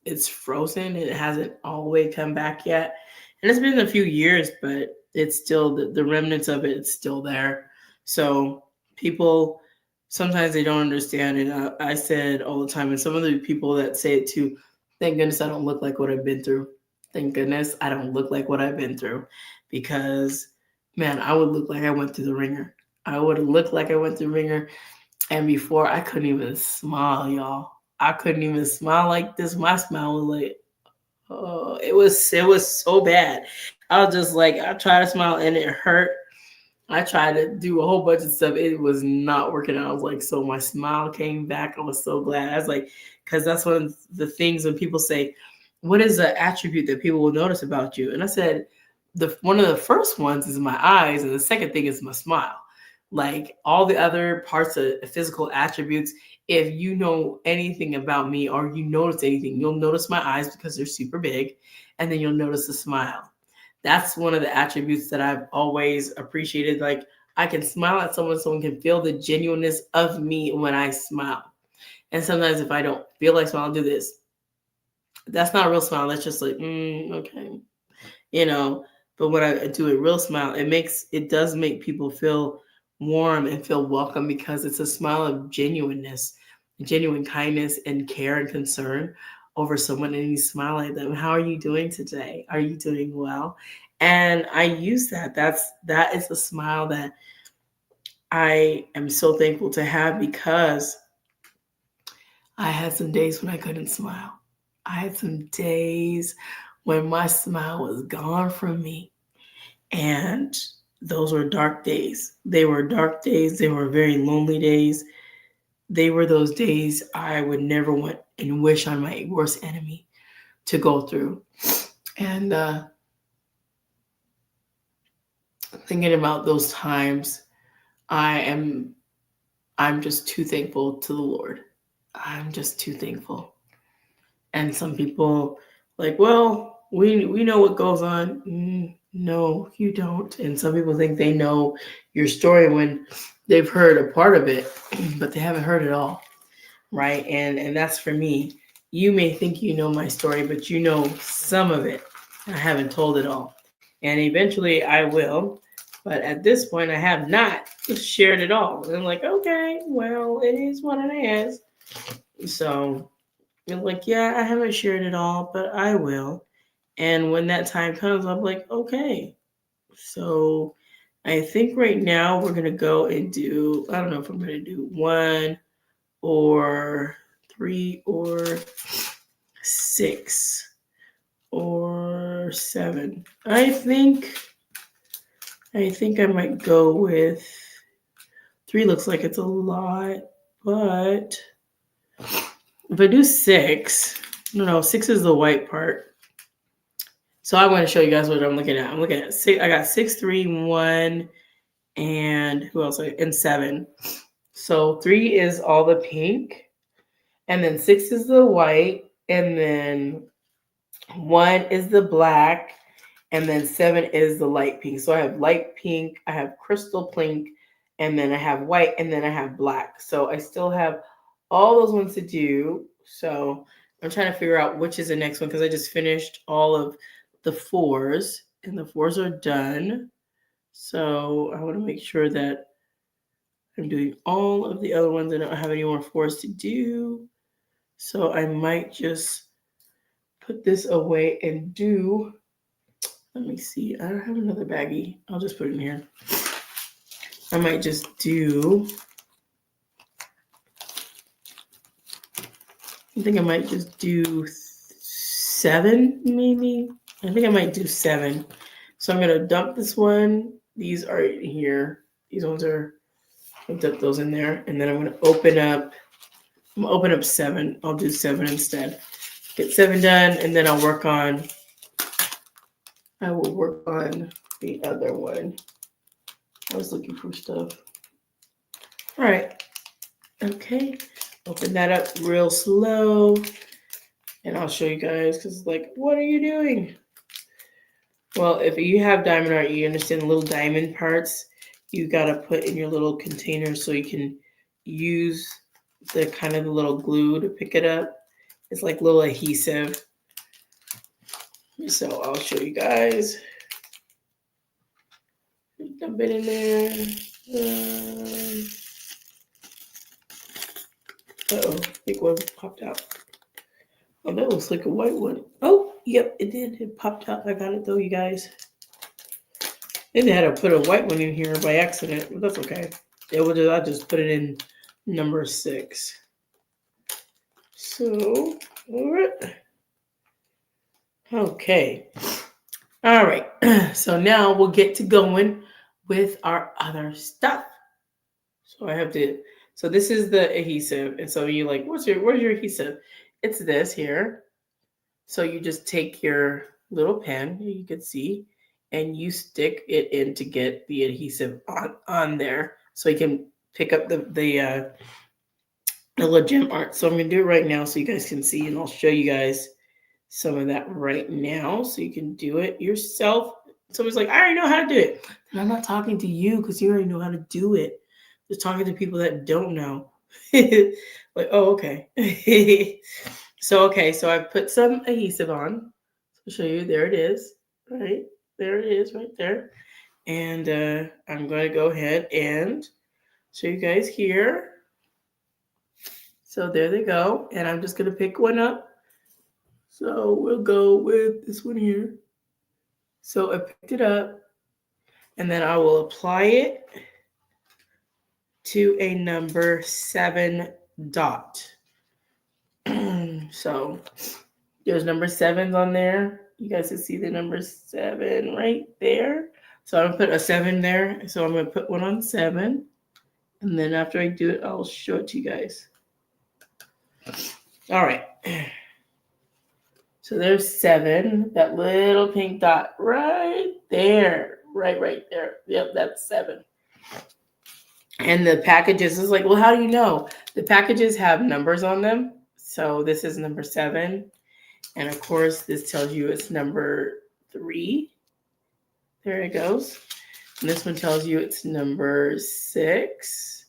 it's frozen. It hasn't all the way come back yet. And it's been a few years, but it's still the remnants of it, it's still there. So people sometimes they don't understand. And I said all the time, and some of the people that say it too, thank goodness I don't look like what I've been through. Thank goodness I don't look like what I've been through, because man, I would look like I went through the ringer. I would look like I went through the ringer. And before, I couldn't even smile, y'all. I couldn't even smile like this. My smile was like, oh, it was so bad. I was just like, I tried to smile and it hurt. I tried to do a whole bunch of stuff. It was not working out. I was like, so my smile came back. I was so glad. I was like, because that's one of the things when people say, what is the attribute that people will notice about you? And I said, the one of the first ones is my eyes, and the second thing is my smile. Like all the other parts of physical attributes, if you know anything about me or you notice anything, you'll notice my eyes because they're super big, and then you'll notice the smile. That's one of the attributes that I've always appreciated. Like I can smile at someone can feel the genuineness of me when I smile. And sometimes if I don't feel like smiling, I'll do this. That's not a real smile. That's just like, okay, you know. But when I do a real smile, it does make people feel warm and feel welcome, because it's a smile of genuineness, genuine kindness and care and concern over someone, and you smile at them. How are you doing today? Are you doing well? And I use that. That is a smile that I am so thankful to have, because I had some days when I couldn't smile. I had some days when my smile was gone from me. And those were dark days. They were dark days. They were very lonely days. They were those days I would never want and wish on my worst enemy to go through. And thinking about those times, I'm just too thankful to the Lord. I'm just too thankful. And some people like, well, we know what goes on. No, you don't. And some people think they know your story when they've heard a part of it, but they haven't heard it all, right? And that's for me. You may think you know my story, but you know some of it. I haven't told it all. And eventually I will. But at this point, I have not shared it all. And I'm like, okay, well, it is what it is. So I'm like, yeah, I haven't shared it all, but I will. And when that time comes, I'm like, okay. So I think right now we're going to go and do, I don't know if I'm going to do 1 or 3 or 6 or 7. I think I might go with 3. Looks like it's a lot, but if I do 6, no, 6 is the white part. So I want to show you guys what I'm looking at. I'm looking at 6. I got 6, 3, 1, and who else? And 7. So 3 is all the pink, and then 6 is the white, and then 1 is the black, and then 7 is the light pink. So I have light pink, I have crystal pink, and then I have white, and then I have black. So I still have all those ones to do. So I'm trying to figure out which is the next one, because I just finished all of the 4s, and the 4s are done. So I want to make sure that I'm doing all of the other ones. I don't have any more 4s to do. So I might just put this away and do, let me see, I don't have another baggie. I'll just put it in here. I might just do, I think I might just do 7, maybe. I think I might do 7. So I'm going to dump this one. These are here. These ones are, I'll dump those in there. And then I'm going to open up 7. I'll do 7 instead. Get 7 done, and then I will work on the other one. I was looking for stuff. All right. Okay. Open that up real slow, and I'll show you guys, because like, what are you doing? Well, if you have diamond art, you understand the little diamond parts you got to put in your little container so you can use the kind of the little glue to pick it up. It's like little adhesive. So I'll show you guys. Dump it in there. Uh-oh, I think one popped out. Oh, that looks like a white one. Oh, yep, it did. It popped out. I got it though, you guys. They had to put a white one in here by accident, but that's okay. I just put it in number 6. So, all right. Okay. All right. So now we'll get to going with our other stuff. So so this is the adhesive. And so you like, where's your adhesive? It's this here. So you just take your little pen, you can see, and you stick it in to get the adhesive on there so you can pick up the little gem art. So I'm going to do it right now so you guys can see, and I'll show you guys some of that right now so you can do it yourself. Someone's like, I already know how to do it. And I'm not talking to you because you already know how to do it. Just talking to people that don't know. Like, oh, okay. So I put some adhesive on. So I'll show you. There it is. Right there it is right there. And I'm going to go ahead and show you guys here. So there they go. And I'm just going to pick one up. So we'll go with this one here. So I picked it up. And then I will apply it to a number 7 dot. So there's number 7s on there. You guys can see the number 7 right there. So I'm going to put a 7 there. So I'm going to put one on 7. And then after I do it, I'll show it to you guys. All right. So there's 7. That little pink dot right there. Right there. Yep, that's 7. And the packages is like, well, how do you know? The packages have numbers on them. So this is number 7. And of course, this tells you it's number 3. There it goes. And this one tells you it's number 6.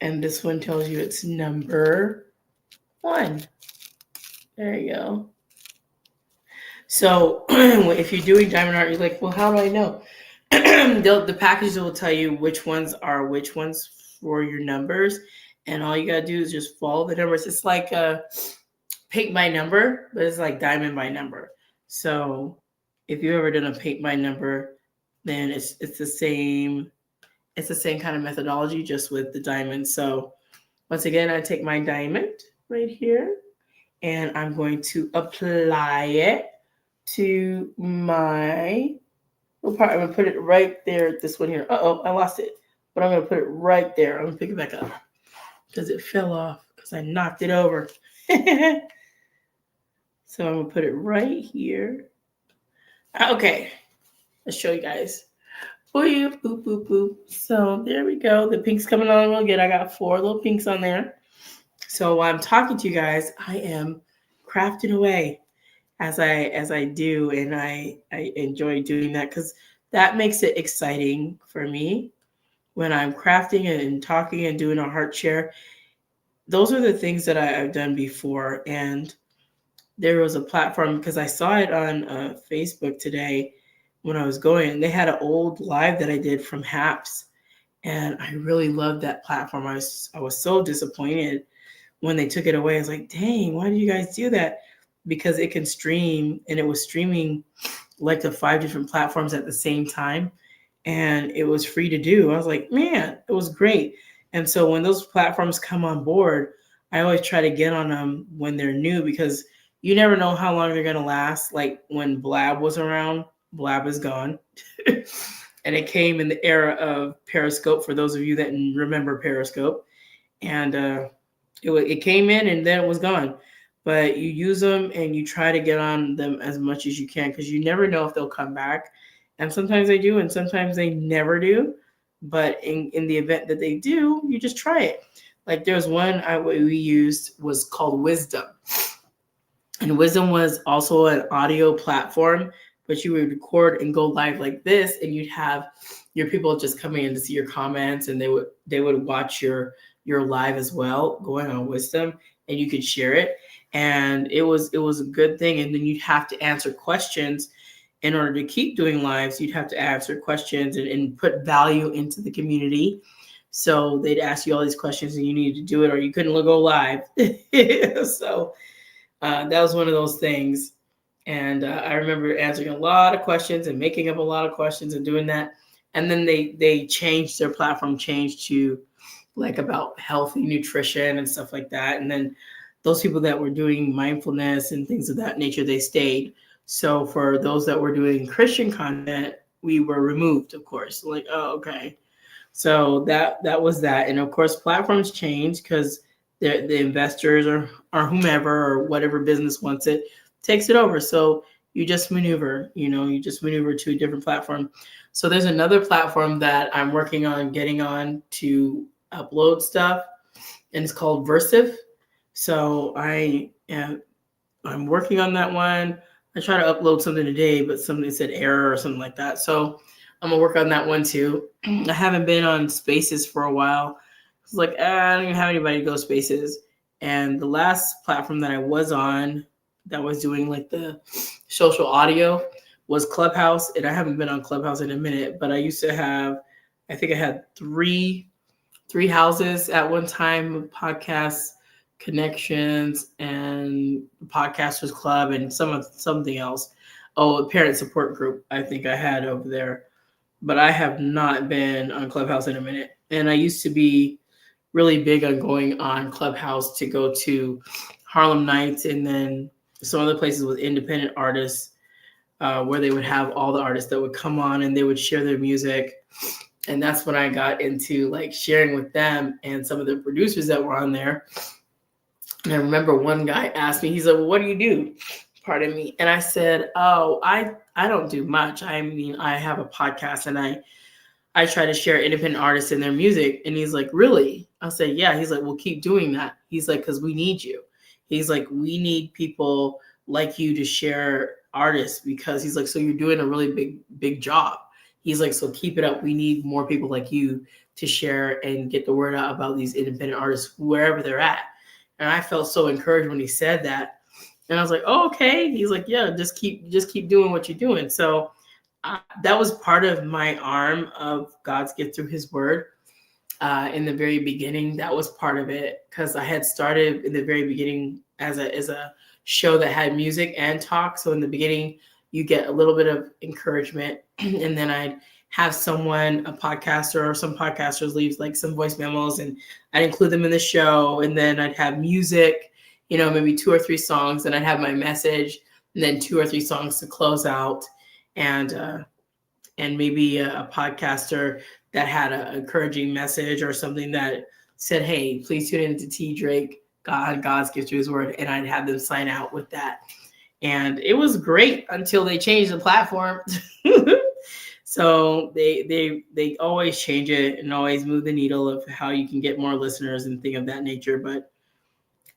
And this one tells you it's number 1. There you go. So if you're doing diamond art, you're like, well, how do I know? The packages will tell you which ones are which ones for your numbers. And all you got to do is just follow the numbers. It's like a paint by number, but it's like diamond by number. So if you've ever done a paint by number, then it's the same. It's the same kind of methodology, just with the diamond. So once again, I take my diamond right here, and I'm going to apply it to my little part. I'm going to put it right there, this one here. Uh-oh, I lost it. But I'm going to put it right there. I'm going to pick it back up because it fell off because I knocked it over. So I'm going to put it right here. Okay, let's show you guys. Boop, boop, boop, boop. So there we go. The pink's coming on real good. I got 4 little pinks on there. So while I'm talking to you guys, I am crafting away as I do, and I enjoy doing that because that makes it exciting for me when I'm crafting and talking and doing a heart share. Those are the things that I've done before, and there was a platform because I saw it on Facebook today when I was going, and they had an old live that I did from HAPS, and I really loved that platform. I was so disappointed when they took it away. I was like, dang, why did you guys do that? Because it can stream, and it was streaming like the 5 different platforms at the same time, and it was free to do. I was like, man, it was great. And so when those platforms come on board, I always try to get on them when they're new because you never know how long they're going to last. Like when Blab was around, Blab is gone. And it came in the era of Periscope, for those of you that remember Periscope. And it came in and then it was gone. But you use them and you try to get on them as much as you can because you never know if they'll come back. And sometimes they do and sometimes they never do. But in the event that they do, you just try it. Like there's one we used was called Wisdom. And Wisdom was also an audio platform, but you would record and go live like this, and you'd have your people just coming in to see your comments, and they would watch your live as well, going on Wisdom, and you could share it. And it was a good thing. And then you'd have to answer questions in order to keep doing lives. You'd have to answer questions and put value into the community. So they'd ask you all these questions and you needed to do it or you couldn't go live. So that was one of those things. And I remember answering a lot of questions and making up a lot of questions and doing that. And then they changed their platform, changed to like about healthy nutrition and stuff like that. And then those people that were doing mindfulness and things of that nature, they stayed. So for those that were doing Christian content, we were removed, of course. Like, oh, okay. So that was that. And of course, platforms change because the investors or whomever or whatever business wants it takes it over. So you just maneuver, you just maneuver to a different platform. So there's another platform that I'm working on getting on to upload stuff, and it's called Versive. So I'm working on that one. I try to upload something today, but something said error or something like that. So I'm gonna work on that one too. I haven't been on Spaces for a while. It's like I don't even have anybody to go Spaces. And the last platform that I was on that was doing like the social audio was Clubhouse, and I haven't been on Clubhouse in a minute. But I used to have, I think I had three houses at one time, podcasts, connections, and podcasters club, and something else. Oh, a parent support group I think I had over there, but I have not been on Clubhouse in a minute. And I used to be really big on going on Clubhouse to go to Harlem Nights and then some other places with independent artists where they would have all the artists that would come on and they would share their music. And that's when I got into like sharing with them and some of the producers that were on there. And I remember one guy asked me, he's like, well, what do you do? Pardon me. And I said, oh, I don't do much. I mean, I have a podcast and I try to share independent artists and their music. And he's like, really? I said, yeah. He's like, well, keep doing that. He's like, because we need you. He's like, we need people like you to share artists because he's like, so you're doing a really big job. He's like, so keep it up. We need more people like you to share and get the word out about these independent artists wherever they're at. And I felt so encouraged when he said that. And I was like, oh, okay. He's like, yeah, just keep doing what you're doing. So that was part of my arm of God's gift through his word. In the very beginning, that was part of it because I had started in the very beginning as a show that had music and talk. So in the beginning, you get a little bit of encouragement, and then I'd have someone, a podcaster or some podcasters leave like some voice memos, and I'd include them in the show. And then I'd have music, maybe 2 or 3 songs, and I'd have my message, and then 2 or 3 songs to close out, and maybe a podcaster that had an encouraging message or something that said, hey, please tune into T. Drake, God's gift to his word. And I'd have them sign out with that. And it was great until they changed the platform. So they always change it and always move the needle of how you can get more listeners and things of that nature. But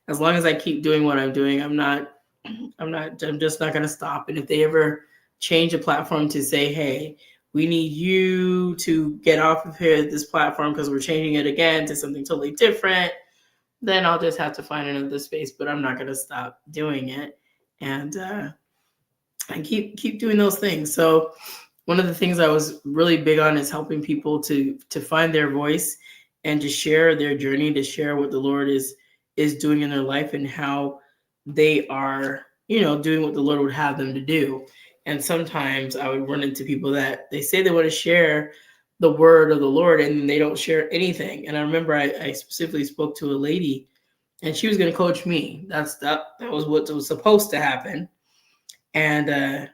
as long as I keep doing what I'm doing, I'm just not going to stop. And if they ever change a platform to say, hey, we need you to get off of here, this platform, because we're changing it again to something totally different, then I'll just have to find another space, but I'm not going to stop doing it. And I keep doing those things. So one of the things I was really big on is helping people to find their voice and to share their journey, to share what the Lord is doing in their life and how they are, doing what the Lord would have them to do. And sometimes I would run into people that they say they want to share the word of the Lord and they don't share anything. And I remember I specifically spoke to a lady and she was going to coach me. That was what was supposed to happen. And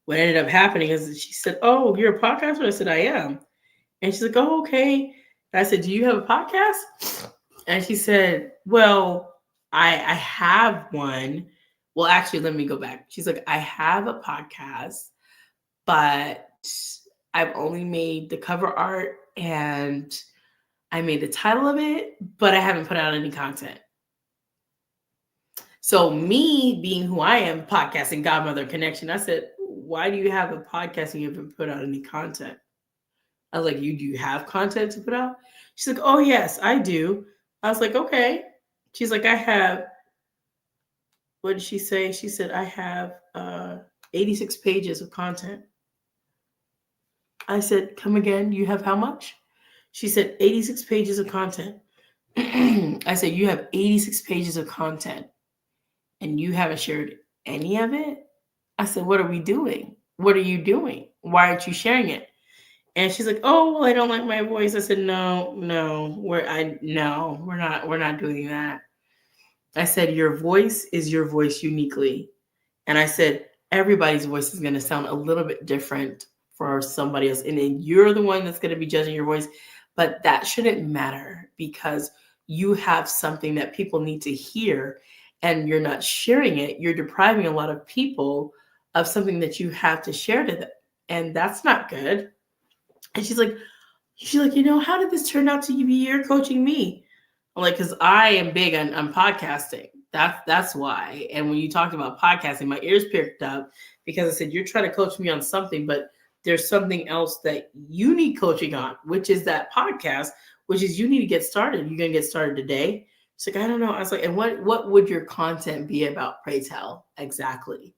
what ended up happening is she said, oh, you're a podcaster? I said, I am. And she's like, oh, okay. And I said, do you have a podcast? And she said, well, I have one. Well, actually, let me go back. She's like, I have a podcast, but I've only made the cover art and I made the title of it, but I haven't put out any content. So me being who I am, podcasting Godmother Connection, I said, why do you have a podcast and you haven't put out any content? I was like, do you have content to put out? She's like, oh, yes, I do. I was like, okay. She's like, I have, what did she say? She said, I have 86 pages of content. I said, come again, you have how much? She said 86 pages of content. I said, you have 86 pages of content and you haven't shared any of it? I said, what are we doing? What are you doing? Why aren't you sharing it? And she's like, oh, well, I don't like my voice. I said, no, we're not doing that. I said, your voice is your voice uniquely. And I said, everybody's voice is going to sound a little bit different for somebody else. And then you're the one that's going to be judging your voice. But that shouldn't matter because you have something that people need to hear and you're not sharing it. You're depriving a lot of people of something that you have to share to them. And that's not good. And she's like, how did this turn out to be you're coaching me? I'm like, because I am big on podcasting. That's why. And when you talked about podcasting, my ears perked up because I said, you're trying to coach me on something, but there's something else that you need coaching on, which is that podcast, which is you need to get started. You're going to get started today. She's like, I don't know. I was like, and what would your content be about? Pray tell exactly.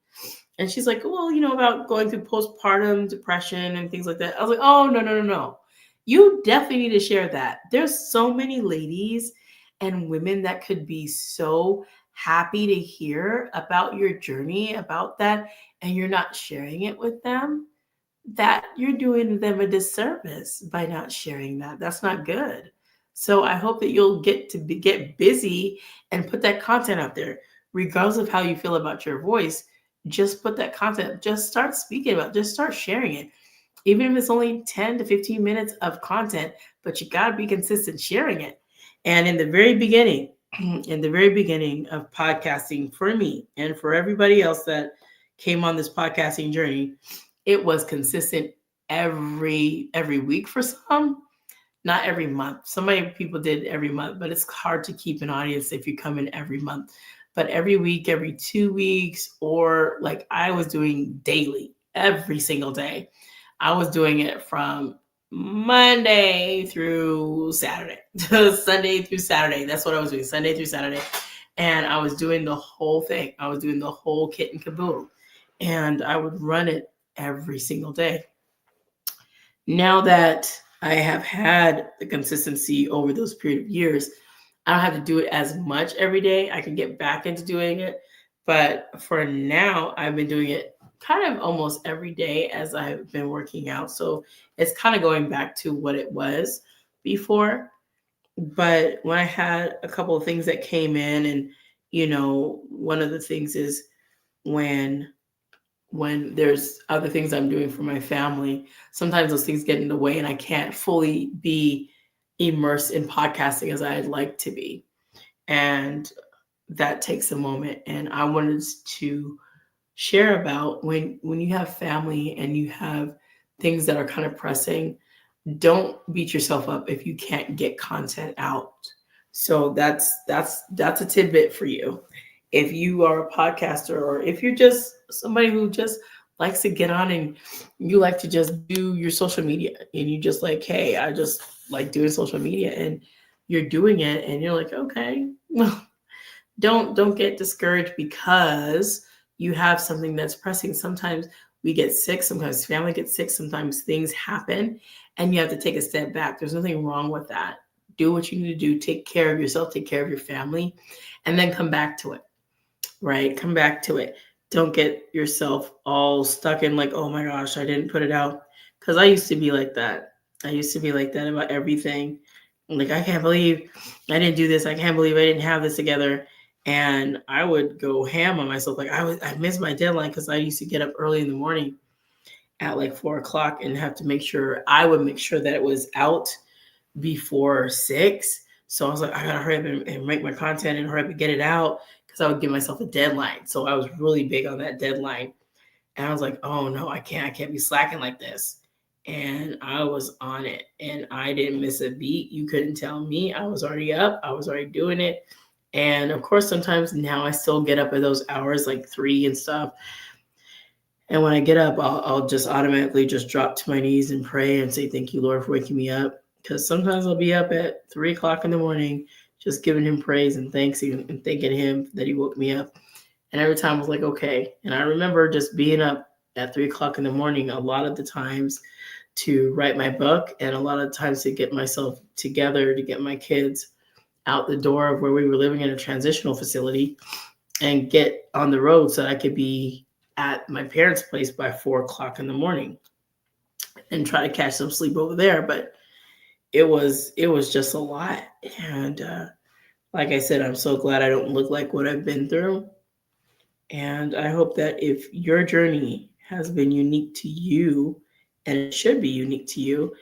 And she's like, well, about going through postpartum depression and things like that. I was like, oh, no. You definitely need to share that. There's so many ladies and women that could be so happy to hear about your journey, about that, and you're not sharing it with them, that you're doing them a disservice by not sharing that. That's not good. So I hope that you'll get busy and put that content out there, regardless of how you feel about your voice. Just put that content, just start speaking about it, just start sharing it. Even if it's only 10 to 15 minutes of content, but you got to be consistent sharing it. And in the very beginning of podcasting for me and for everybody else that came on this podcasting journey, it was consistent every week for some, not every month. Some people did every month, but it's hard to keep an audience if you come in every month. But every week, every 2 weeks, or like I was doing daily, every single day. I was doing it from Monday through Saturday, Sunday through Saturday. That's what I was doing, Sunday through Saturday. And I was doing the whole thing. I was doing the whole kit and caboodle. And I would run it every single day. Now that I have had the consistency over those period of years, I don't have to do it as much every day. I can get back into doing it. But for now, I've been doing it kind of almost every day as I've been working out. So it's kind of going back to what it was before. But when I had a couple of things that came in, and one of the things is when there's other things I'm doing for my family, sometimes those things get in the way and I can't fully be immersed in podcasting as I'd like to be. And that takes a moment. And I wanted to share about when you have family and you have things that are kind of pressing, don't beat yourself up if you can't get content out. So that's a tidbit for you. If you are a podcaster, or if you're just somebody who just likes to get on and you like to just do your social media and you just like, hey, I just like doing social media, and you're doing it and you're like, okay, well, don't get discouraged because you have something that's pressing. Sometimes we get sick, sometimes family gets sick, sometimes things happen and you have to take a step back. There's nothing wrong with that. Do what you need to do. Take care of yourself, take care of your family, and then come back to it, right? Come back to it. Don't get yourself all stuck in like, oh my gosh, I didn't put it out. Because I used to be like that. I used to be like that about everything. Like, I can't believe I didn't do this. I can't believe I didn't have this together. And I would go ham on myself. Like I missed my deadline because I used to get up early in the morning at like 4:00 and have to make sure that it was out before 6. So I was like, I gotta hurry up and make my content and hurry up and get it out because I would give myself a deadline. So I was really big on that deadline. And I was like, oh no, I can't be slacking like this. And I was on it and I didn't miss a beat. You couldn't tell me. I was already up. I was already doing it. And of course, sometimes now I still get up at those hours, like 3 and stuff. And when I get up, I'll just automatically just drop to my knees and pray and say, thank you, Lord, for waking me up. Because sometimes I'll be up at 3:00 in the morning, just giving him praise and thanks and thanking him that he woke me up. And every time I was like, okay. And I remember just being up at 3:00 in the morning a lot of the times to write my book and a lot of times to get myself together to get my kids out the door of where we were living in a transitional facility and get on the road so I could be at my parents' place by 4 o'clock in the morning and try to catch some sleep over there. But it was just a lot. And like I said, I'm so glad I don't look like what I've been through. And I hope that if your journey has been unique to you, and it should be unique to you,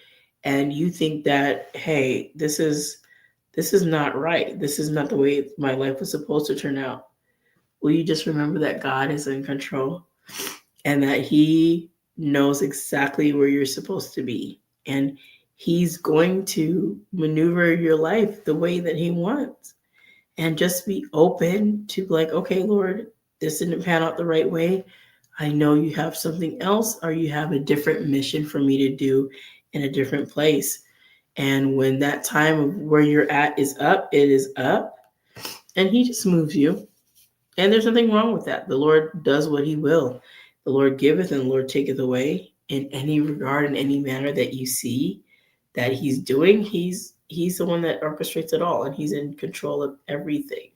and you think that, hey, this is not right. This is not the way my life was supposed to turn out. Will you just remember that God is in control and that He knows exactly where you're supposed to be? And He's going to maneuver your life the way that He wants. And just be open to, like, okay, Lord, this didn't pan out the right way. I know you have something else, or you have a different mission for me to do in a different place. And when that time of where you're at is up, it is up. And He just moves you. And there's nothing wrong with that. The Lord does what He will. The Lord giveth and the Lord taketh away. In any regard, in any manner that you see that He's doing, He's the one that orchestrates it all, and He's in control of everything.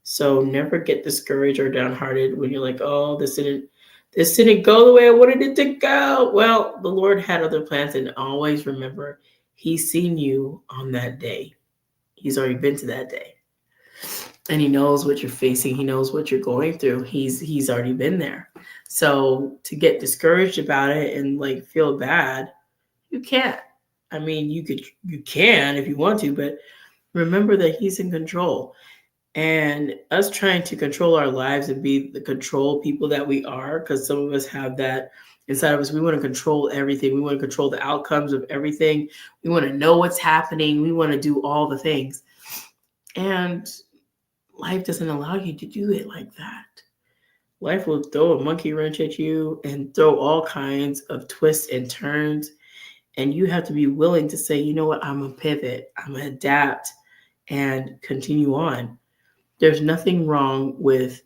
So never get discouraged or downhearted when you're like, oh, this didn't go the way I wanted it to go. Well, the Lord had other plans, and always remember, He's seen you on that day. He's already been to that day. And He knows what you're facing. He knows what you're going through. He's already been there. So to get discouraged about it and like feel bad, you can't. I mean, you can if you want to, but remember that He's in control. And us trying to control our lives and be the control people that we are, because some of us have that inside of us. We want to control everything. We want to control the outcomes of everything. We want to know what's happening. We want to do all the things. And life doesn't allow you to do it like that. Life will throw a monkey wrench at you and throw all kinds of twists and turns. And you have to be willing to say, you know what, I'm going to pivot, I'm going to adapt and continue on. There's nothing wrong with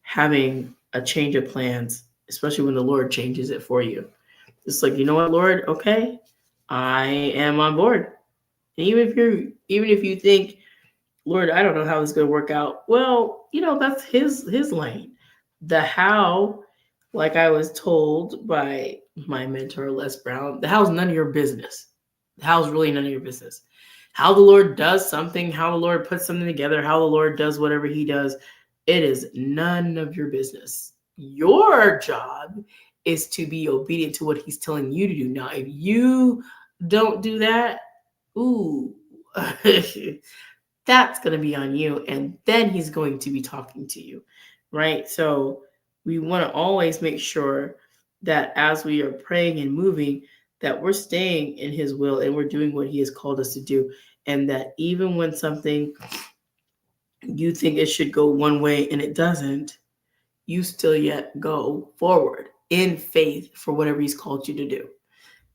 having a change of plans, especially when the Lord changes it for you. It's like, you know what, Lord, okay, I am on board. And even if you think, Lord, I don't know how this is going to work out. Well, that's his lane. The how, like I was told by my mentor, Les Brown, the how's none of your business. The how's really none of your business. How the Lord does something, how the Lord puts something together, how the Lord does whatever He does, it is none of your business. Your job is to be obedient to what He's telling you to do. Now, if you don't do that, ooh, that's going to be on you. And then He's going to be talking to you, right? So we want to always make sure that as we are praying and moving, that we're staying in His will and we're doing what He has called us to do. And that even when something you think it should go one way and it doesn't, you still yet go forward in faith for whatever He's called you to do.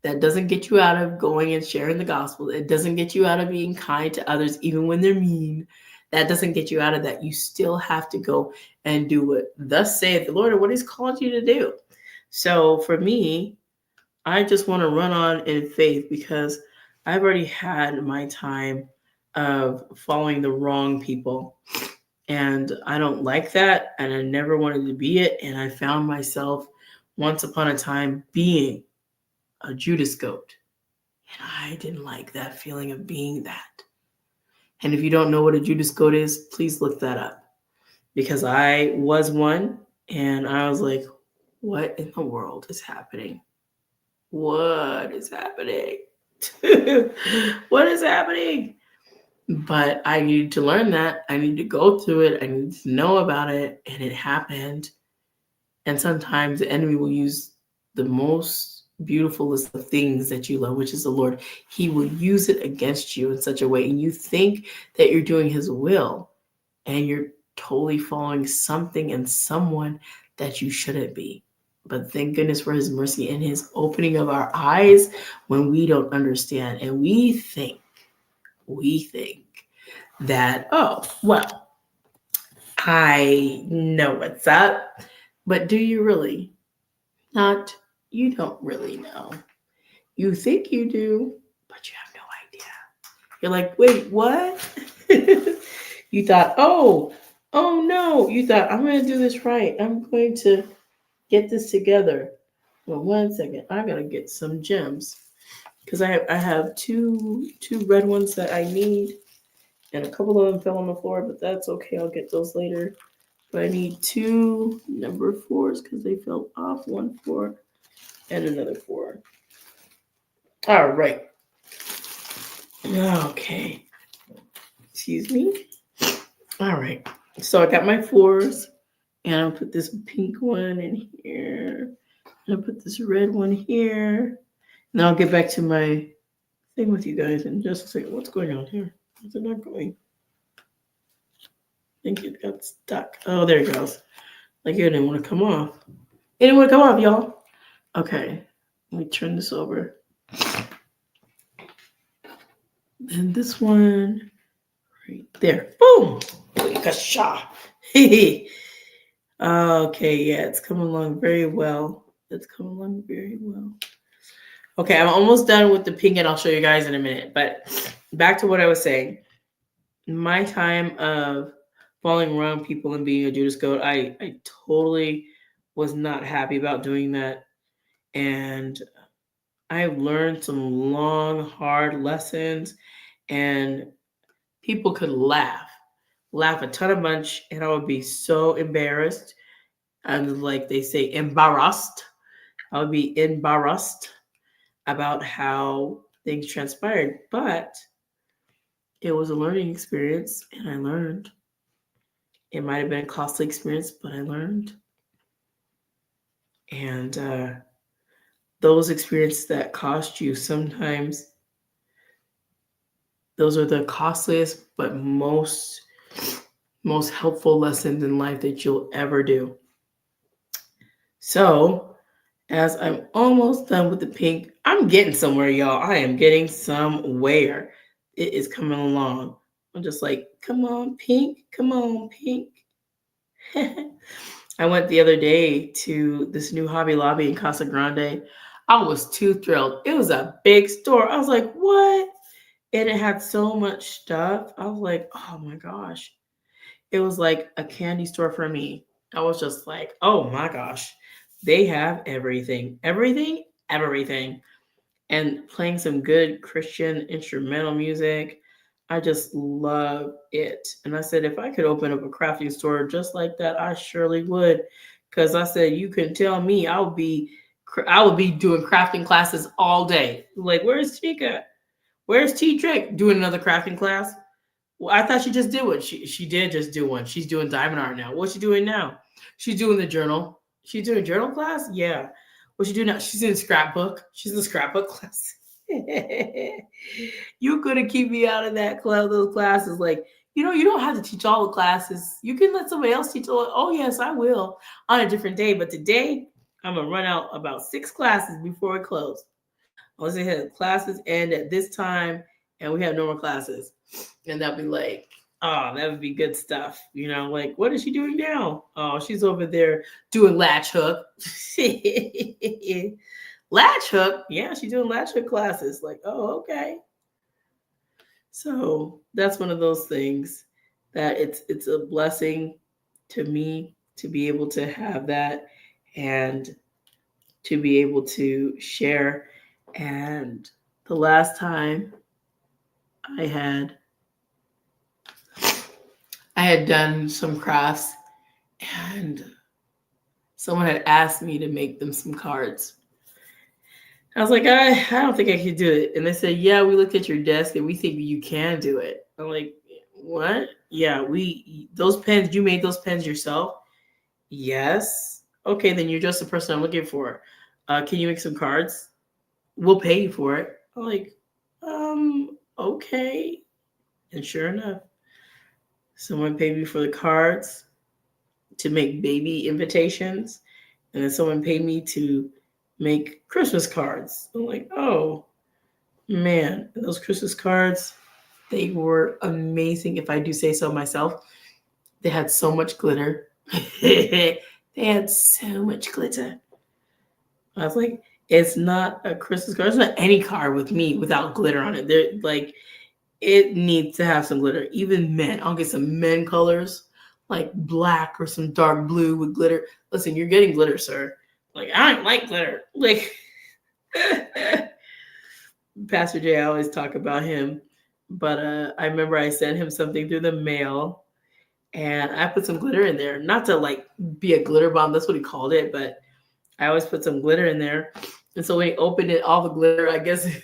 That doesn't get you out of going and sharing the gospel. It doesn't get you out of being kind to others, even when they're mean. That doesn't get you out of that. You still have to go and do what thus saith the Lord or what He's called you to do. So for me, I just want to run on in faith because I've already had my time of following the wrong people. And I don't like that. And I never wanted to be it. And I found myself once upon a time being a Judas goat. And I didn't like that feeling of being that. And if you don't know what a Judas goat is, please look that up. Because I was one and I was like, what in the world is happening? What is happening? What is happening? But I needed to learn that. I needed to go through it. I needed to know about it. And it happened. And sometimes the enemy will use the most beautiful list of things that you love, which is the Lord. He will use it against you in such a way. And you think that you're doing His will. And you're totally following something and someone that you shouldn't be. But thank goodness for His mercy and His opening of our eyes when we don't understand. And we think that, oh, well, I know what's up. But do you really? Not, you don't really know. You think you do, but you have no idea. You're like, wait, what? You thought, oh no. You thought, I'm going to do this right. I'm going to get this together. Well, 1 second. I got to get some gems because I have two red ones that I need, and a couple of them fell on the floor, but that's okay. I'll get those later. But I need two number fours because they fell off. 1 4 and another 4. All right. Okay. Excuse me. All right. So I got my fours, and I'll put this pink one in here. And I'll put this red one here. And I'll get back to my thing with you guys in just a second. What's going on here? Is it not going? I think it got stuck. Oh, there it goes. Like it didn't want to come off. It didn't want to come off, y'all. Okay. Let me turn this over. And this one right there. Boom. Kasha. Okay, yeah, it's coming along very well. It's coming along very well. Okay, I'm almost done with the pink, and I'll show you guys in a minute. But back to what I was saying. My time of following around people and being a Judas goat, I totally was not happy about doing that. And I learned some long, hard lessons, and people could laugh a ton of bunch, and I would be so embarrassed. And like they say, embarrassed. I would be embarrassed about how things transpired. But it was a learning experience, and I learned. It might have been a costly experience, but I learned. And those experiences that cost you, sometimes those are the costliest but most helpful lessons in life that you'll ever do. So, as I'm almost done with the pink, I'm getting somewhere, y'all. I am getting somewhere. It is coming along. I'm just like, come on, pink. Come on, pink. I went the other day to this new Hobby Lobby in Casa Grande. I was too thrilled. It was a big store. I was like, what? And it had so much stuff. I was like, oh my gosh. It was like a candy store for me. I was just like, oh my gosh. They have everything. Everything, everything. And playing some good Christian instrumental music. I just love it. And I said, if I could open up a crafting store just like that, I surely would. Because I said, you can tell me I would be doing crafting classes all day. Like, where's Chica? Where's T Trick doing another crafting class? Well, I thought she just did one. She did just do one. She's doing diamond art now. What's she doing now? She's doing the journal. She's doing a journal class? Yeah. What's she doing now? She's in scrapbook. She's in the scrapbook class. You couldn't keep me out of those classes. Like, you don't have to teach all the classes. You can let somebody else teach all. Oh, yes, I will on a different day. But today, I'm going to run out about 6 classes before it closes. I was ahead. Classes end at this time, and we have normal classes. And they'll be like, oh, that would be good stuff. Like, what is she doing now? Oh, she's over there doing latch hook. Latch hook? Yeah, she's doing latch hook classes. Like, oh, okay. So that's one of those things that it's a blessing to me to be able to have that and to be able to share. And the last time I had done some crafts, and someone had asked me to make them some cards. I was like, I don't think I could do it. And they said, yeah, we looked at your desk and we think you can do it. I'm like, what? Yeah, those pens, you made those pens yourself? Yes. Okay, then you're just the person I'm looking for. Can you make some cards? We'll pay you for it. I'm like, okay. And sure enough, someone paid me for the cards to make baby invitations. And then someone paid me to make Christmas cards. I'm like, oh, man. Those Christmas cards, they were amazing, if I do say so myself. They had so much glitter. They had so much glitter. I was like, It's not a Christmas card. It's not any card with me without glitter on it. There, like, it needs to have some glitter. Even men, I'll get some men colors, like black or some dark blue with glitter. Listen, you're getting glitter, sir. Like, I don't like glitter. Like, Pastor Jay, I always talk about him, but I remember I sent him something through the mail, and I put some glitter in there. Not to like be a glitter bomb, that's what he called it, but I always put some glitter in there. And so when he opened it, all the glitter, I guess it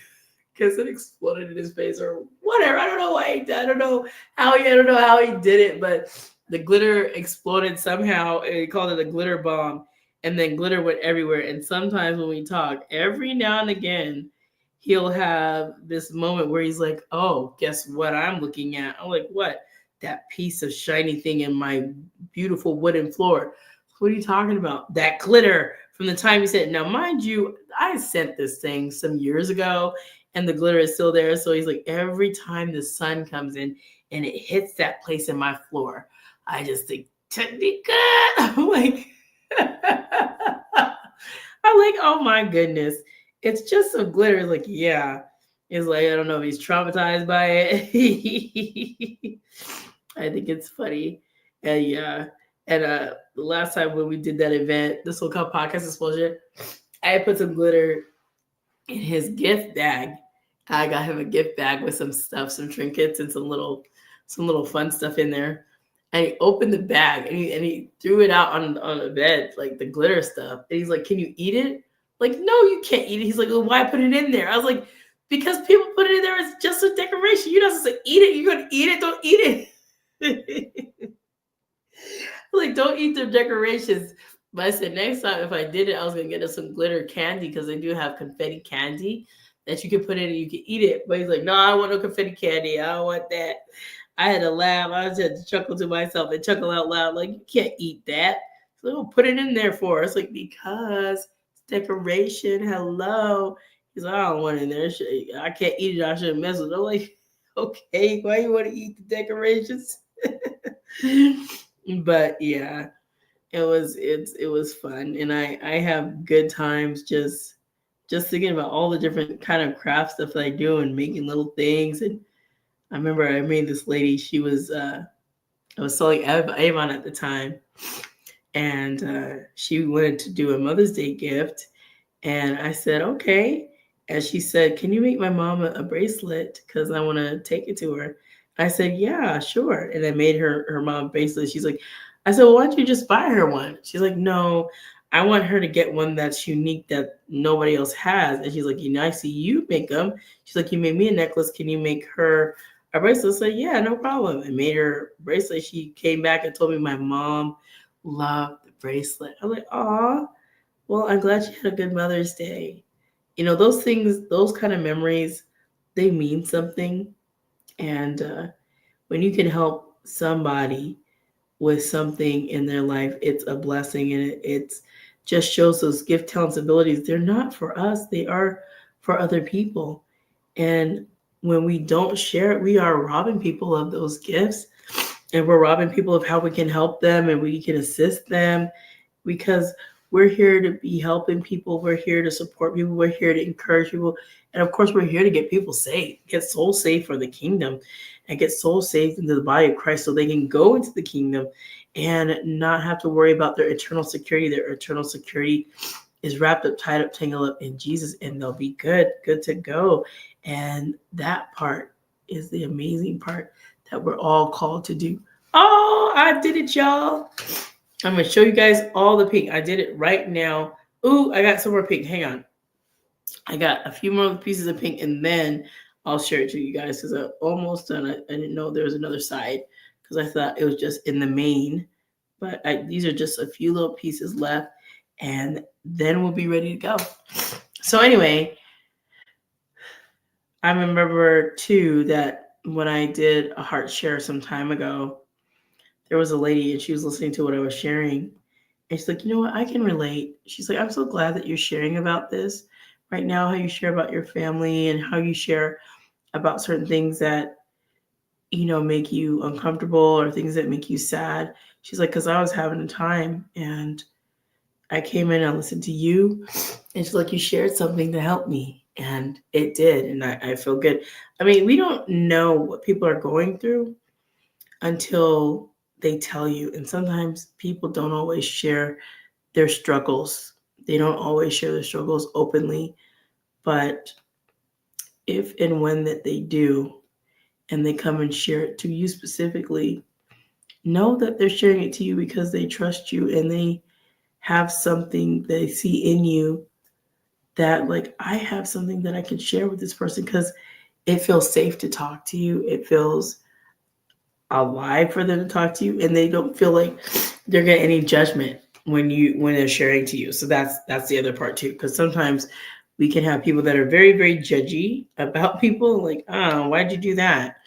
exploded in his face or whatever. I don't know why he did. I don't know how he did it, but the glitter exploded somehow. And he called it a glitter bomb, and then glitter went everywhere. And sometimes when we talk, every now and again, he'll have this moment where he's like, "Oh, guess what I'm looking at?" I'm like, "What?" "That piece of shiny thing in my beautiful wooden floor." "What are you talking about?" "That glitter from the time you said." Now, mind you, I sent this thing some years ago, and the glitter is still there. So he's like, every time the sun comes in and it hits that place in my floor, I just think, Tanika. I'm like, oh my goodness. It's just some glitter. Like, yeah. It's like, I don't know if he's traumatized by it. I think it's funny. And yeah. And the last time when we did that event, the so-called podcast exposure, I put some glitter in his gift bag. I got him a gift bag with some stuff, some trinkets, and some little fun stuff in there. And he opened the bag and he threw it out on the bed, like the glitter stuff. And he's like, "Can you eat it?" Like, "No, you can't eat it." He's like, "Well, why put it in there?" I was like, "Because people put it in there. It's just a decoration. You're not supposed to eat it. You're gonna eat it. Don't eat it." Like, don't eat their decorations. But I said next time if I did it, I was gonna get us some glitter candy because they do have confetti candy that you can put in and you can eat it. But he's like, "No, I don't want no confetti candy. I don't want that." I had to laugh. I just had to chuckle to myself and chuckle out loud. Like, you can't eat that. So we'll put it in there for us. Like, because it's decoration. Hello. He's like, "I don't want it in there. I can't eat it. I shouldn't mess with it." I'm like, okay, why you want to eat the decorations? But yeah, it was fun, and I have good times just thinking about all the different kind of craft stuff that I do and making little things. And I remember I made this lady. She was I was selling Avon at the time, and she wanted to do a Mother's Day gift, and I said okay. And she said, "Can you make my mom a bracelet? Because I want to take it to her." I said, "Yeah, sure." And I made her mom a bracelet. She's like, I said, "Well, why don't you just buy her one?" She's like, "No, I want her to get one that's unique that nobody else has." And she's like, "You know, I see you make them." She's like, "You made me a necklace. Can you make her a bracelet?" I said, "Yeah, no problem." I made her a bracelet. She came back and told me my mom loved the bracelet. I'm like, "Aw, well, I'm glad she had a good Mother's Day." You know, those things, those kind of memories, they mean something. And when you can help somebody with something in their life, it's a blessing. And it's just shows those gift, talents, abilities. They're not for us, they are for other people. And when we don't share it, we are robbing people of those gifts, and we're robbing people of how we can help them and we can assist them, because we're here to be helping people. We're here to support people. We're here to encourage people. And of course, we're here to get people saved, get souls saved for the kingdom, and get souls saved into the body of Christ so they can go into the kingdom and not have to worry about their eternal security. Their eternal security is wrapped up, tied up, tangled up in Jesus, and they'll be good to go. And that part is the amazing part that we're all called to do. Oh, I did it, y'all. I'm going to show you guys all the pink. I did it right now. Ooh, I got some more pink. Hang on. I got a few more pieces of pink, and then I'll share it to you guys because I'm almost done. I didn't know there was another side because I thought it was just in the main. But these are just a few little pieces left, and then we'll be ready to go. So anyway, I remember too that when I did a heart share some time ago, there was a lady and she was listening to what I was sharing. And she's like, "You know what? I can relate." She's like, "I'm so glad that you're sharing about this right now, how you share about your family and how you share about certain things that, you know, make you uncomfortable or things that make you sad." She's like, "Because I was having a time and I came in and listened to you, and it's like you shared something to help me, and it did, and I feel good. I mean, we don't know what people are going through until they tell you, and sometimes people don't always share their struggles. They don't always share their struggles openly, but if and when that they do, and they come and share it to you specifically, know that they're sharing it to you because they trust you and they have something they see in you that, like, I have something that I can share with this person because it feels safe to talk to you. It feels alive for them to talk to you, and they don't feel like they're getting any judgment when they're sharing to you. So that's the other part too, because sometimes we can have people that are very, very judgy about people, like, oh, why'd you do that?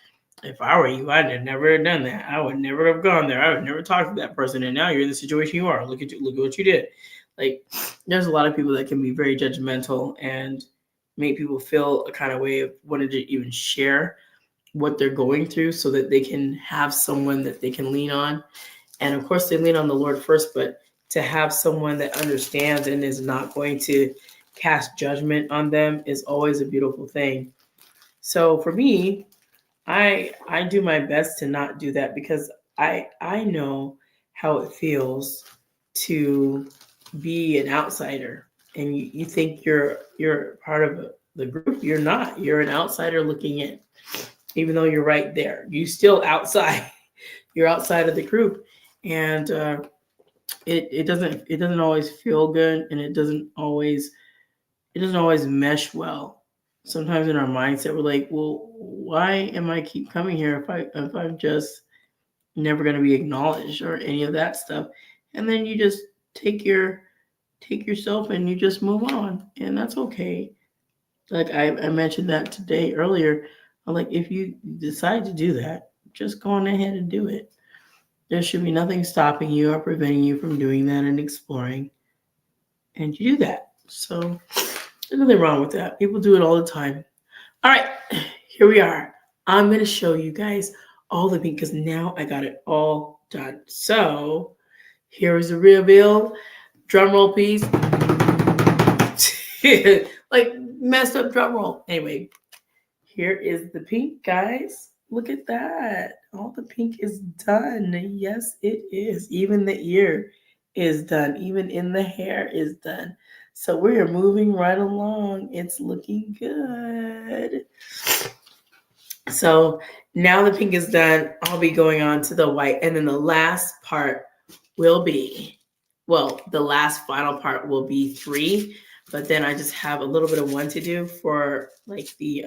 If I were you, I'd have never done that. I would never have gone there. I would never talk to that person. And now you're in the situation you are. Look at you. Look at what you did. Like, there's a lot of people that can be very judgmental and make people feel a kind of way of wanting to even share what they're going through so that they can have someone that they can lean on. And of course, they lean on the Lord first, but to have someone that understands and is not going to cast judgment on them is always a beautiful thing. So for me, I do my best to not do that because I know how it feels to be an outsider, and you think you're part of the group. You're not. You're an outsider looking in, even though you're right there. You still outside. You're outside of the group, and it doesn't always feel good, and it doesn't always mesh well. Sometimes in our mindset, we're like, well, why am I keep coming here if I'm just never going to be acknowledged or any of that stuff? And then you just take yourself and you just move on, and that's okay. Like I mentioned that today earlier. I'm like, if you decide to do that, just go on ahead and do it. There should be nothing stopping you or preventing you from doing that and exploring, and you do that. So there's nothing wrong with that. People do it all the time. All right, here we are. I'm going to show you guys all the pink because now I got it all done. So here is the reveal. Drum roll, please. Like messed up drum roll. Anyway, here is the pink, guys. Look at that. All the pink is done. Yes, it is. Even the ear is done. Even in the hair is done. So we are moving right along. It's looking good. So now the pink is done. I'll be going on to the white. And then the last part will be, well, the last final part will be 3. But then I just have a little bit of 1 to do for like the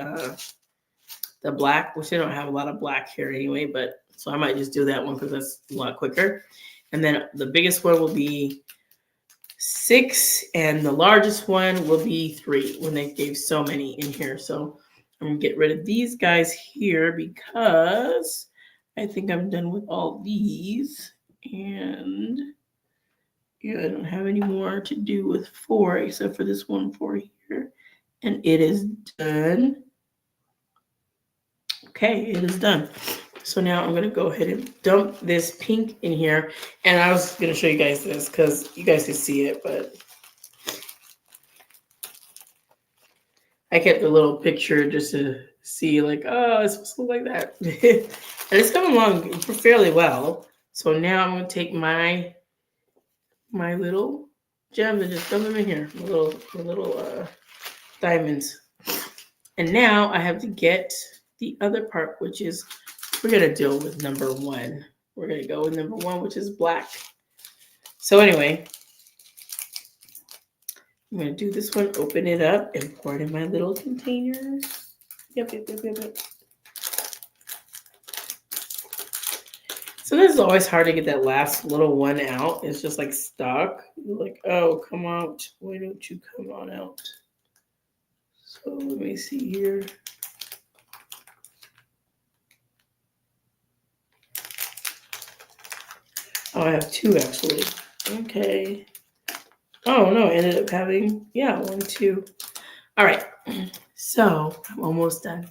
black, which I don't have a lot of black here anyway, but so I might just do that one because that's a lot quicker. And then the biggest one will be 6, and the largest one will be 3 when they gave so many in here. So I'm gonna get rid of these guys here because I think I'm done with all these. And yeah, I don't have any more to do with 4 except for this 4 here. And it is done. Okay, it is done. So now I'm gonna go ahead and dump this pink in here. And I was gonna show you guys this because you guys can see it, but I kept a little picture just to see, like, oh, it's supposed to look like that. And it's coming along fairly well. So now I'm gonna take my little gems and just dump them in here, my little diamonds. And now I have to get the other part, which is we're gonna deal with number 1. We're gonna go with number 1, which is black. So anyway, I'm gonna do this one, open it up, and pour it in my little container. Yep. Sometimes it's always hard to get that last little one out. It's just like stuck. You're like, oh, come out. Why don't you come on out? So let me see here. Oh, I have 2 actually. Okay. Oh no, I ended up having, 1, 2. All right. So I'm almost done.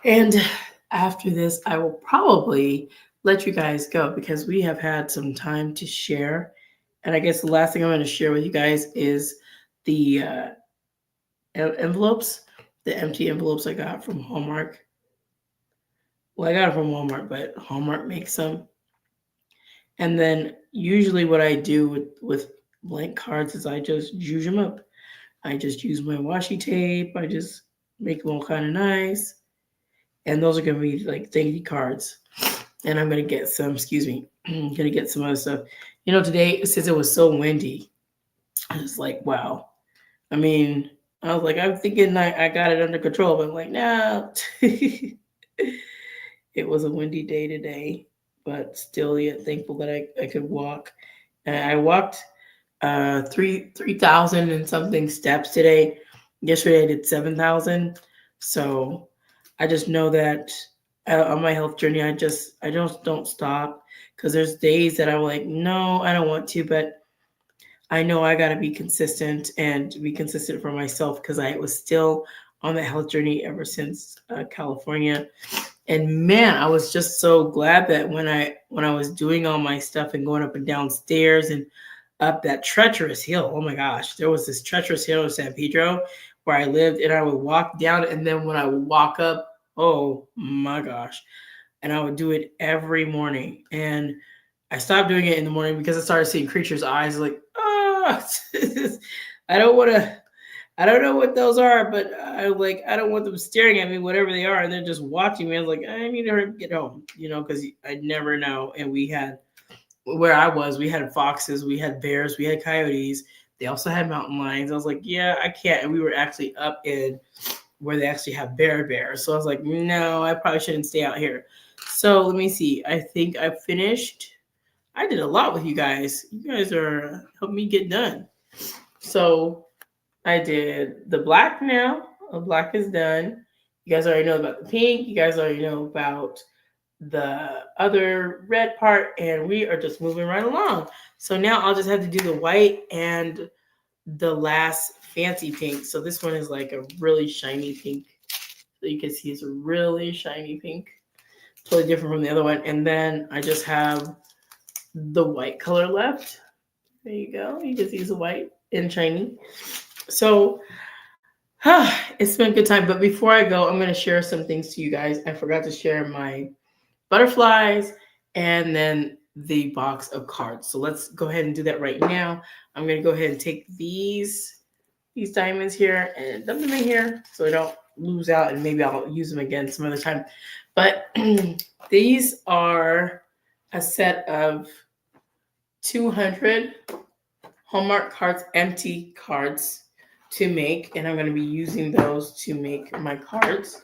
And after this, I will probably let you guys go because we have had some time to share And I guess the last thing I'm going to share with you guys is the envelopes, the empty envelopes I got from Hallmark. Well, I got it from Walmart, but Hallmark makes them. And then usually what I do with blank cards is I just juice them up. I just use my washi tape. I just make them all kind of nice. And those are going to be like thank you cards. And I'm going to get some, excuse me, I'm going to get some other stuff. You know, today, since it was so windy, I was like, wow. I mean, I was like, I'm thinking I got it under control, but I'm like, no. It was a windy day today, but still yet thankful that I could walk. And I walked 3,000 and something steps today. Yesterday I did 7,000. So I just know that on my health journey, I just don't stop, because there's days that I'm like, no, I don't want to, but I know I got to be consistent and be consistent for myself, because I was still on the health journey ever since California. And man, I was just so glad that when I was doing all my stuff and going up and down stairs and up that treacherous hill, oh my gosh, there was this treacherous hill in San Pedro where I lived, and I would walk down, and then when I would walk up, oh my gosh, and I would do it every morning. And I stopped doing it in the morning because I started seeing creatures' eyes, like, ah, I don't want to. I don't know what those are, but I don't want them staring at me, whatever they are, and they're just watching me. I was like, I need to get home, because I never know. And we had, where I was, we had foxes, we had bears, we had coyotes. They also had mountain lions. I was like, yeah, I can't. And we were actually up in where they actually have bears. So I was like, no, I probably shouldn't stay out here. So let me see. I think I finished. I did a lot with you guys. You guys are helping me get done. So I did the black now. The black is done. You guys already know about the pink. You guys already know about the other red part, and we are just moving right along. So now I'll just have to do the white and the last fancy pink. So this one is like a really shiny pink. So you can see it's a really shiny pink. Totally different from the other one. And then I just have the white color left. There you go. You can see it's white and shiny. So it's been a good time. But before I go, I'm going to share some things to you guys. I forgot to share my butterflies and then the box of cards. So let's go ahead and do that right now. I'm going to go ahead and take these diamonds here and dump them in here so I don't lose out, and maybe I'll use them again some other time. But these are a set of 200 Hallmark cards, empty cards to make, and I'm going to be using those to make my cards.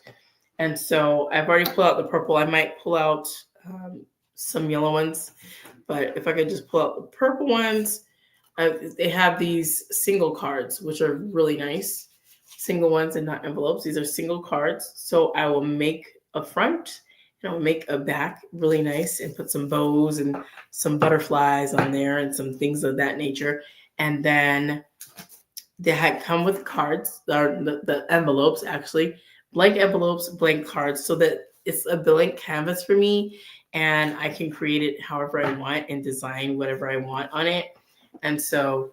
And so I've already pulled out the purple. I might pull out some yellow ones, but if I could just pull out the purple ones, they have these single cards, which are really nice. Single ones and not envelopes. These are single cards. So I will make a front and I'll make a back really nice and put some bows and some butterflies on there and some things of that nature. And then they had come with cards, the envelopes, actually, blank envelopes, blank cards, so that it's a blank canvas for me, and I can create it however I want and design whatever I want on it. And so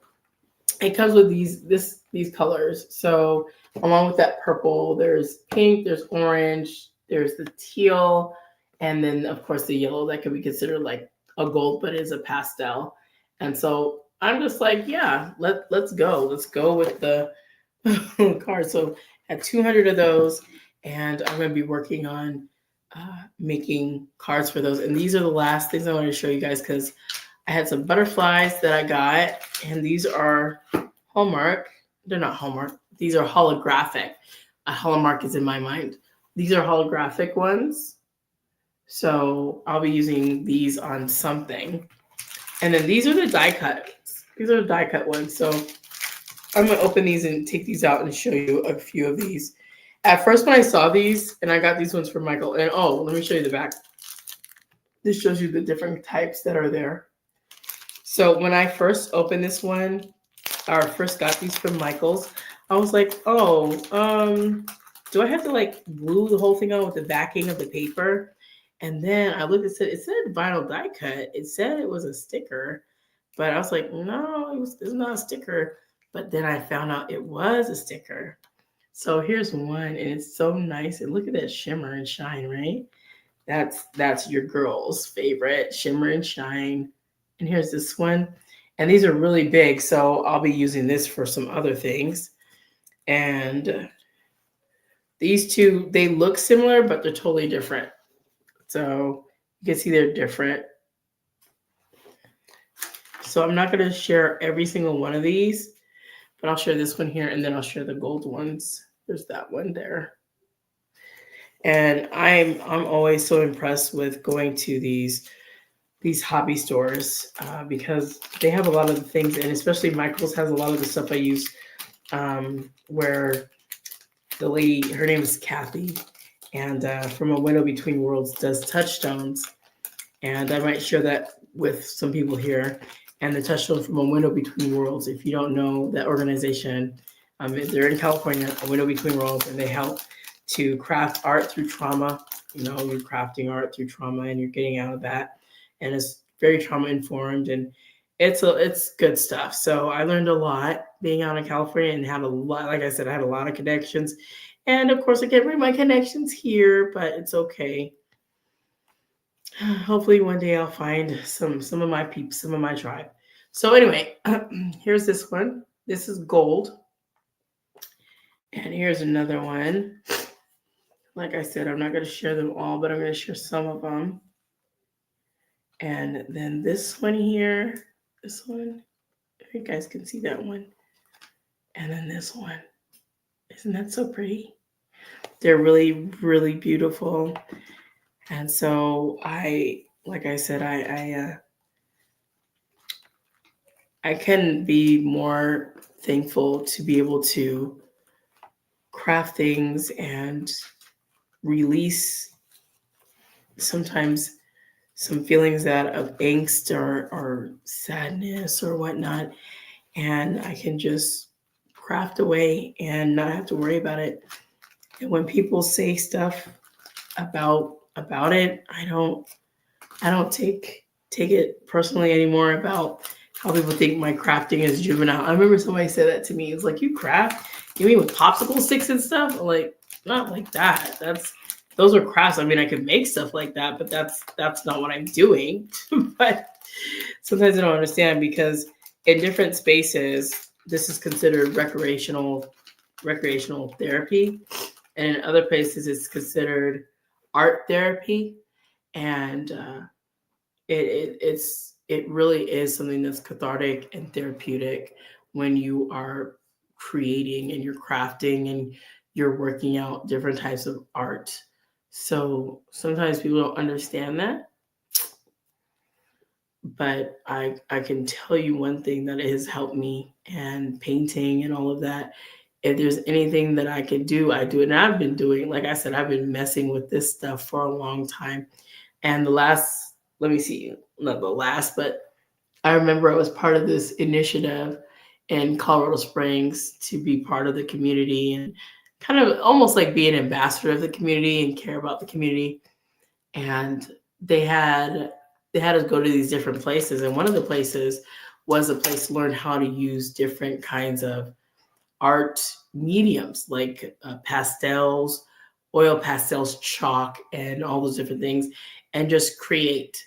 it comes with these colors. So along with that purple, there's pink, there's orange, there's the teal, and then of course the yellow that could be considered like a gold, but is a pastel. And so I'm just like, yeah, let's go. Let's go with the cards. So I had 200 of those, and I'm going to be working on making cards for those. And these are the last things I want to show you guys, because I had some butterflies that I got, and these are Hallmark. They're not Hallmark. These are holographic. A Hallmark is in my mind. These are holographic ones. So I'll be using these on something. And then these are the die cuts. These are the die cut ones. So I'm going to open these and take these out and show you a few of these. At first, when I saw these, and I got these ones from Michael, and oh, let me show you the back. This shows you the different types that are there. So when I first opened this one, or first got these from Michael's, I was like, oh, do I have to like glue the whole thing on with the backing of the paper? And then I looked and said, it said vinyl die cut. It said it was a sticker, But I was like, no, it's not a sticker. But then I found out it was a sticker. So here's one, and it's so nice. And look at that shimmer and shine, right? That's your girl's favorite, shimmer and shine. And here's this one. And these are really big, so I'll be using this for some other things. And these two, they look similar, but they're totally different. So you can see they're different. So I'm not going to share every single one of these, but I'll share this one here, and then I'll share the gold ones. There's that one there. And I'm always so impressed with going to these hobby stores because they have a lot of the things, and especially Michael's has a lot of the stuff I use. Where the lady, her name is Kathy, and from A Window Between Worlds does touchstones, and I might share that with some people here. And the touchstone from A Window Between Worlds, if you don't know that organization, they're in California, A Window Between Worlds, and they help to craft art through trauma. You know, you're crafting art through trauma, and you're getting out of that, and it's very trauma informed, and it's good stuff. So I learned a lot being out in California, and had a lot, like I said, I had a lot of connections, and of course I can't bring my connections here, but it's okay. Hopefully one day I'll find some of my peeps, some of my tribe. So anyway, here's this one. This is gold. And here's another one. Like I said, I'm not going to share them all, but I'm going to share some of them. And then this one here, this one, if you guys can see that one. And then this one. Isn't that so pretty? They're really, really beautiful. And so like I said, I can be more thankful to be able to craft things and release sometimes some feelings that of angst or sadness or whatnot. And I can just craft away and not have to worry about it. And when people say stuff about it, I don't take it personally anymore about how people think my crafting is juvenile. I remember somebody said that to me. It's like, you craft? You mean with popsicle sticks and stuff? I'm like, not like that. Those are crafts. I mean, I could make stuff like that, but that's not what I'm doing. But sometimes I don't understand because in different spaces, this is considered recreational therapy, and in other places, it's considered art therapy, and it really is something that's cathartic and therapeutic when you are creating and you're crafting and you're working out different types of art. So sometimes people don't understand that, but I can tell you one thing that has helped me, and painting and all of that. If there's anything that I can do, I do it. And I've been doing, like I said, I've been messing with this stuff for a long time. And let me see, not the last, but I remember I was part of this initiative in Colorado Springs to be part of the community and kind of almost like be an ambassador of the community and care about the community. And they had us go to these different places. And one of the places was a place to learn how to use different kinds of art mediums like pastels, oil pastels, chalk, and all those different things, and just create.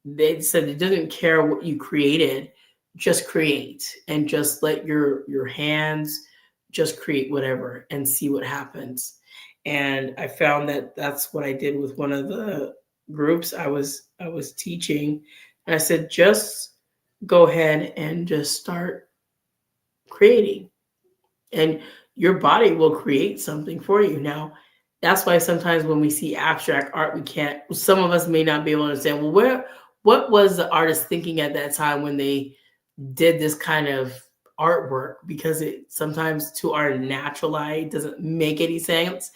They said it doesn't care what you created, just create and just let your hands just create whatever and see what happens. And I found that that's what I did with one of the groups I was teaching. And I said, just go ahead and just start creating, and your body will create something for you. Now, that's why sometimes when we see abstract art, some of us may not be able to understand, well, what was the artist thinking at that time when they did this kind of artwork? Because it sometimes to our natural eye doesn't make any sense.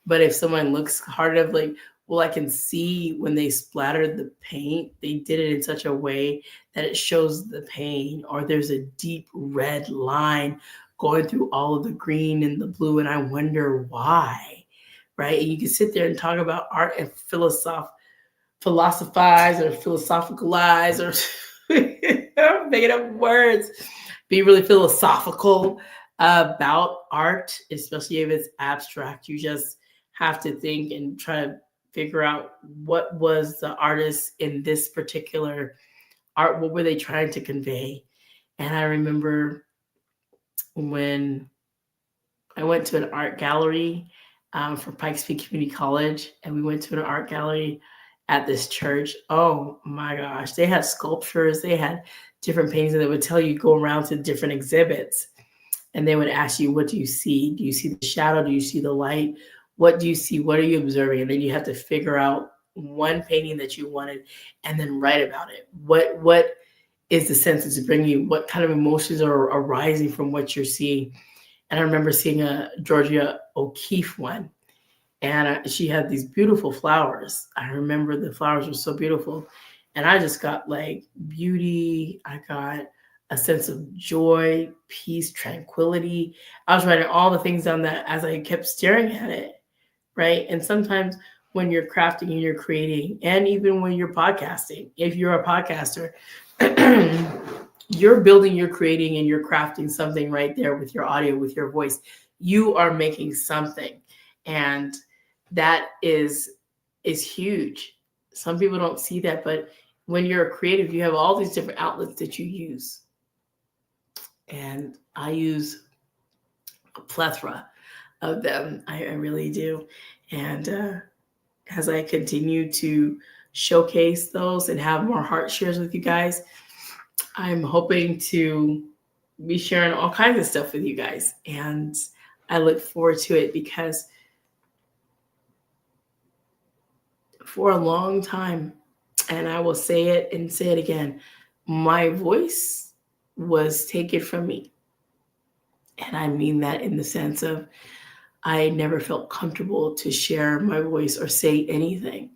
But if someone looks hard enough, like, well, I can see when they splattered the paint, they did it in such a way that it shows the pain, or there's a deep red line going through all of the green and the blue, and I wonder why, right? And you can sit there and talk about art and philosophize or philosophicalize or making up words. Be really philosophical about art, especially if it's abstract. You just have to think and try to figure out what was the artist in this particular art, what were they trying to convey. And I remember when I went to an art gallery for Pikes Peak Community College, and we went to an art gallery at this church. Oh my gosh, they had sculptures, they had different paintings, and they would tell you go around to different exhibits, and they would ask you, what do you see? Do you see the shadow? Do you see the light? What do you see? What are you observing? And then you have to figure out one painting that you wanted and then write about it. What is the sense it's bringing you? What kind of emotions are arising from what you're seeing? And I remember seeing a Georgia O'Keeffe one, and she had these beautiful flowers. I remember the flowers were so beautiful, and I just got like beauty. I got a sense of joy, peace, tranquility. I was writing all the things down that as I kept staring at it, right? And sometimes when you're crafting and you're creating, and even when you're podcasting, if you're a podcaster, you're building, you're creating, and you're crafting something right there with your audio, with your voice. You are making something, and that is huge. Some people don't see that, but when you're a creative, you have all these different outlets that you use. And I use a plethora of them. I really do. And as I continue to showcase those and have more heart shares with you guys, I'm hoping to be sharing all kinds of stuff with you guys. And I look forward to it, because for a long time, and I will say it and say it again, my voice was taken from me. And I mean that in the sense of I never felt comfortable to share my voice or say anything.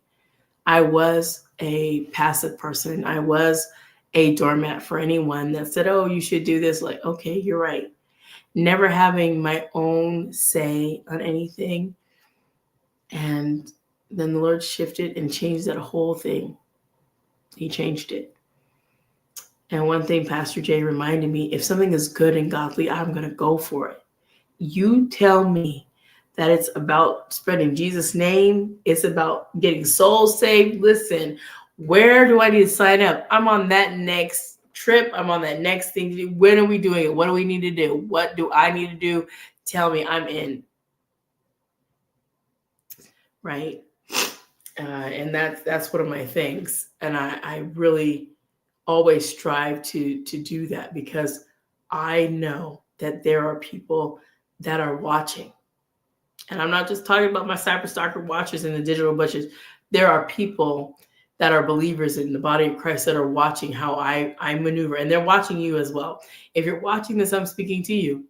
I was a passive person. I was a doormat for anyone that said, oh, you should do this. Like, okay, you're right. Never having my own say on anything. And then the Lord shifted and changed that whole thing. He changed it. And one thing Pastor Jay reminded me, if something is good and godly, I'm going to go for it. You tell me that it's about spreading Jesus' name, it's about getting souls saved. Listen, where do I need to sign up? I'm on that next trip. I'm on that next thing to do. When are we doing it? What do we need to do? What do I need to do? Tell me, I'm in. Right? And that's one of my things. And I really always strive to do that, because I know that there are people that are watching. And I'm not just talking about my Cyberstalker watchers and the digital butchers. There are people that are believers in the body of Christ that are watching how I maneuver, and they're watching you as well. If you're watching this, I'm speaking to you,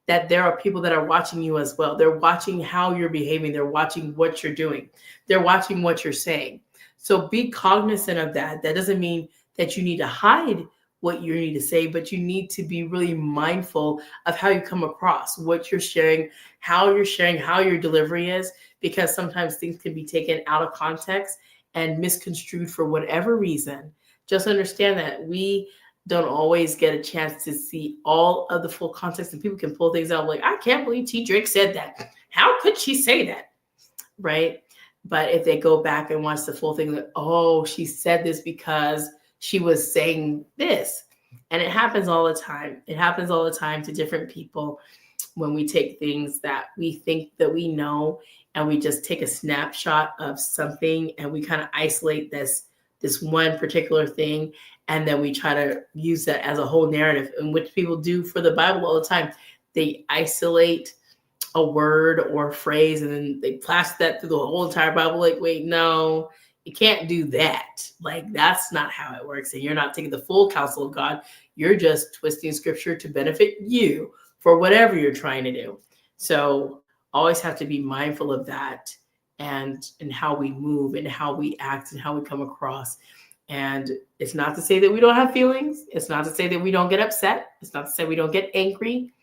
that there are people that are watching you as well. They're watching how you're behaving. They're watching what you're doing. They're watching what you're saying. So be cognizant of that. That doesn't mean that you need to hide what you need to say, but you need to be really mindful of how you come across, what you're sharing, how your delivery is, because sometimes things can be taken out of context and misconstrued for whatever reason. Just understand that we don't always get a chance to see all of the full context, and people can pull things out like, I can't believe T. Drake said that. How could she say that? Right? But if they go back and watch the full thing, like, oh, she said this because she was saying this. And it happens all the time. It happens all the time to different people when we take things that we think that we know, and we just take a snapshot of something, and we kind of isolate this one particular thing, and then we try to use that as a whole narrative, and which people do for the Bible all the time. They isolate a word or phrase, and then they plaster that through the whole entire Bible. Like, wait, no, you can't do that. Like, that's not how it works. And you're not taking the full counsel of God. You're just twisting scripture to benefit you for whatever you're trying to do. So always have to be mindful of that, and how we move and how we act and how we come across. And it's not to say that we don't have feelings. It's not to say that we don't get upset. It's not to say we don't get angry.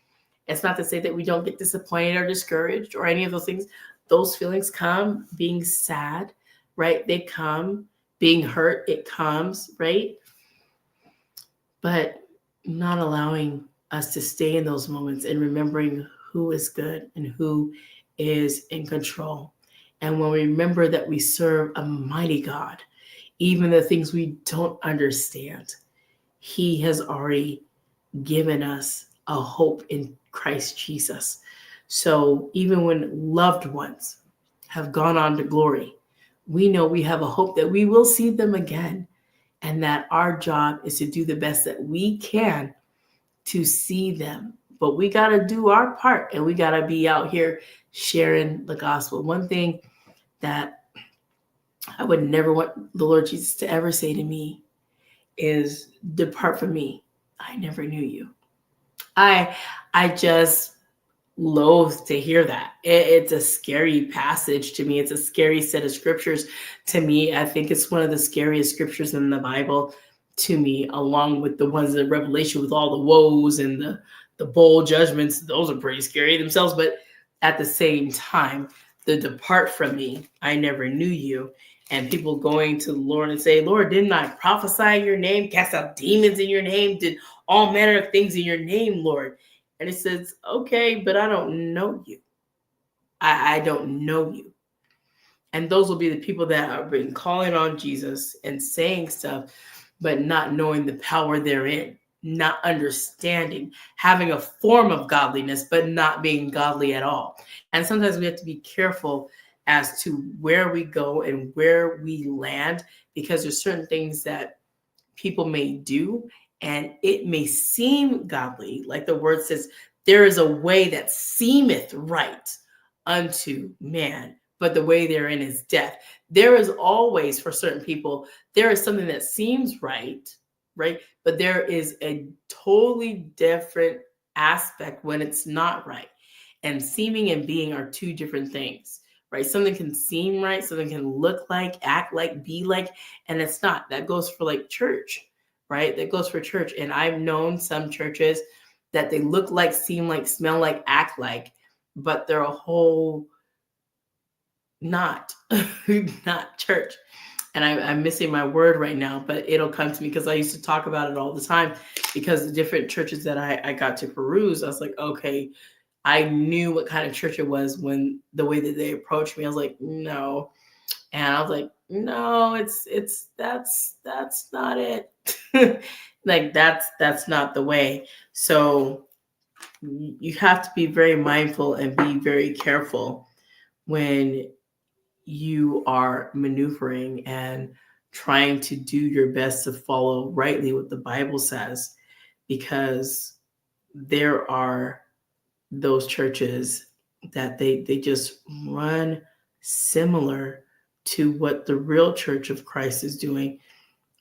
It's not to say that we don't get disappointed or discouraged or any of those things. Those feelings come. Being sad, right? They come. Being hurt, it comes, right? But not allowing us to stay in those moments and remembering who is good and who is in control. And when we remember that we serve a mighty God, even the things we don't understand, He has already given us a hope in Christ Jesus. So even when loved ones have gone on to glory, we know we have a hope that we will see them again, and that our job is to do the best that we can to see them. But we got to do our part, and we got to be out here sharing the gospel. One thing that I would never want the Lord Jesus to ever say to me is, "Depart from me, I never knew you." I just loathe to hear that. It's a scary passage to me. It's a scary set of scriptures to me. I think it's one of the scariest scriptures in the Bible to me, along with the ones in Revelation with all the woes and the bowl judgments. Those are pretty scary themselves. But at the same time, the "depart from me, I never knew you." And people going to the Lord and say, "Lord, didn't I prophesy in your name, cast out demons in your name, did all manner of things in your name, Lord?" And it says, "Okay, but I don't know you. I don't know you." And those will be the people that have been calling on Jesus and saying stuff, but not knowing the power therein, not understanding, having a form of godliness, but not being godly at all. And sometimes we have to be careful as to where we go and where we land, because there's certain things that people may do, and it may seem godly. Like the word says, there is a way that seemeth right unto man, but the way therein is death. There is always, for certain people, there is something that seems right, right? But there is a totally different aspect when it's not right. And seeming and being are two different things, right? Something can seem right, something can look like, act like, be like, and it's not. That goes for like church, right? That goes for church. And I've known some churches that they look like, seem like, smell like, act like, but they're a whole not not church. And I'm missing my word right now, but it'll come to me because I used to talk about it all the time, because the different churches that I got to peruse, I was like, okay, I knew what kind of church it was when the way that they approached me. I was like, no. And I was like, no, it's that's not it. Like that's not the way. So you have to be very mindful and be very careful when you are maneuvering and trying to do your best to follow rightly what the Bible says, because there are those churches that they just run similar to what the real Church of Christ is doing.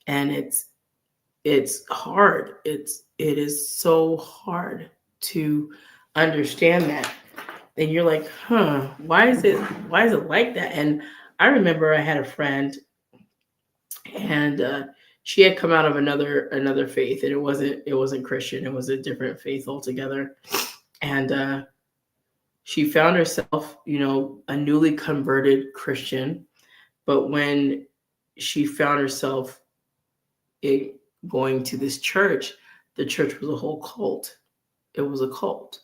And it's hard. It is so hard to understand that. And you're like, huh, why is it like that? And I remember I had a friend, and she had come out of another faith, and it wasn't Christian. It was a different faith altogether. And she found herself, a newly converted Christian. But when she found herself going to this church, the church was a whole cult. It was a cult.